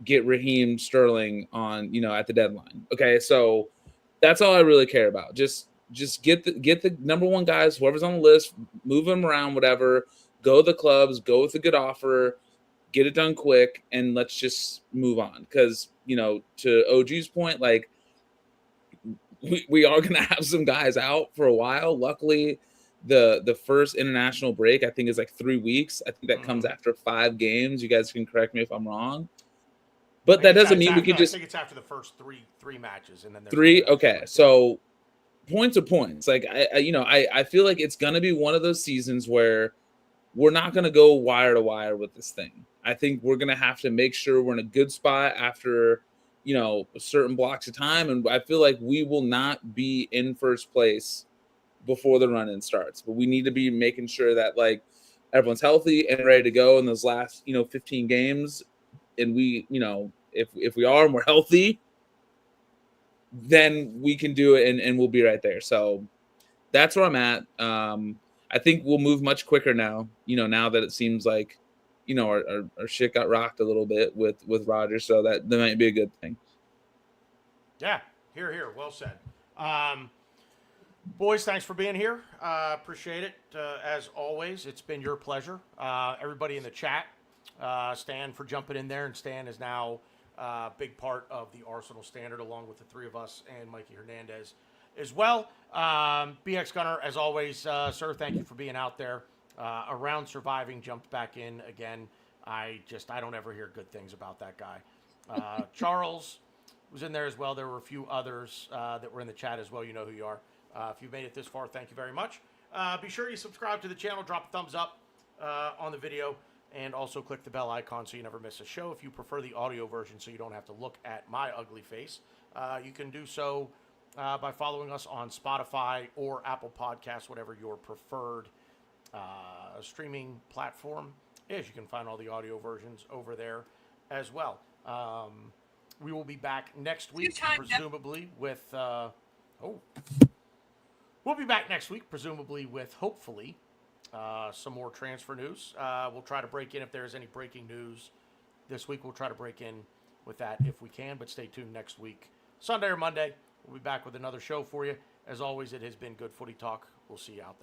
get Raheem Sterling on, at the deadline. Okay, so that's all I really care about. Just get the number one guys, whoever's on the list, move them around, whatever. Go to the clubs, go with a good offer, get it done quick, and let's just move on. Because, to OG's point, like, we are going to have some guys out for a while. Luckily, the first international break, I think, is like 3 weeks. I think that comes after 5 games. You guys can correct me if I'm wrong. But that doesn't mean we could just... I think it's after the first three matches. And then 3? Okay, so points are points. Like, I feel like it's going to be one of those seasons where we're not going to go wire to wire with this thing. I think we're going to have to make sure we're in a good spot after, certain blocks of time. And I feel like we will not be in first place before the run-in starts. But we need to be making sure that, like, everyone's healthy and ready to go in those last, 15 games. And we, if we are and we're healthy, then we can do it and we'll be right there. So that's where I'm at. I think we'll move much quicker now, now that it seems like, our shit got rocked a little bit with Rodgers. So that might be a good thing. Yeah, here. Well said. Boys, thanks for being here. Appreciate it. As always, it's been your pleasure. Everybody in the chat, Stan for jumping in there, and Stan is now a big part of the Arsenal Standard along with the three of us and Mikey Hernandez as well. BX Gunner, as always, sir, thank you for being out there. Around surviving, jumped back in again. I don't ever hear good things about that guy. Charles was in there as well. There were a few others that were in the chat as well. You know who you are. If you've made it this far, thank you very much. Be sure you subscribe to the channel, drop a thumbs up on the video, and also click the bell icon so you never miss a show. If you prefer the audio version so you don't have to look at my ugly face, you can do so by following us on Spotify or Apple Podcasts, whatever your preferred streaming platform is. You can find all the audio versions over there as well. We will be back next week, presumably with... We'll be back next week, presumably with, hopefully, some more transfer news. We'll try to break in if there's any breaking news this week. We'll try to break in with that if we can, but stay tuned next week. Sunday or Monday, we'll be back with another show for you. As always, it has been good footy talk. We'll see you out there.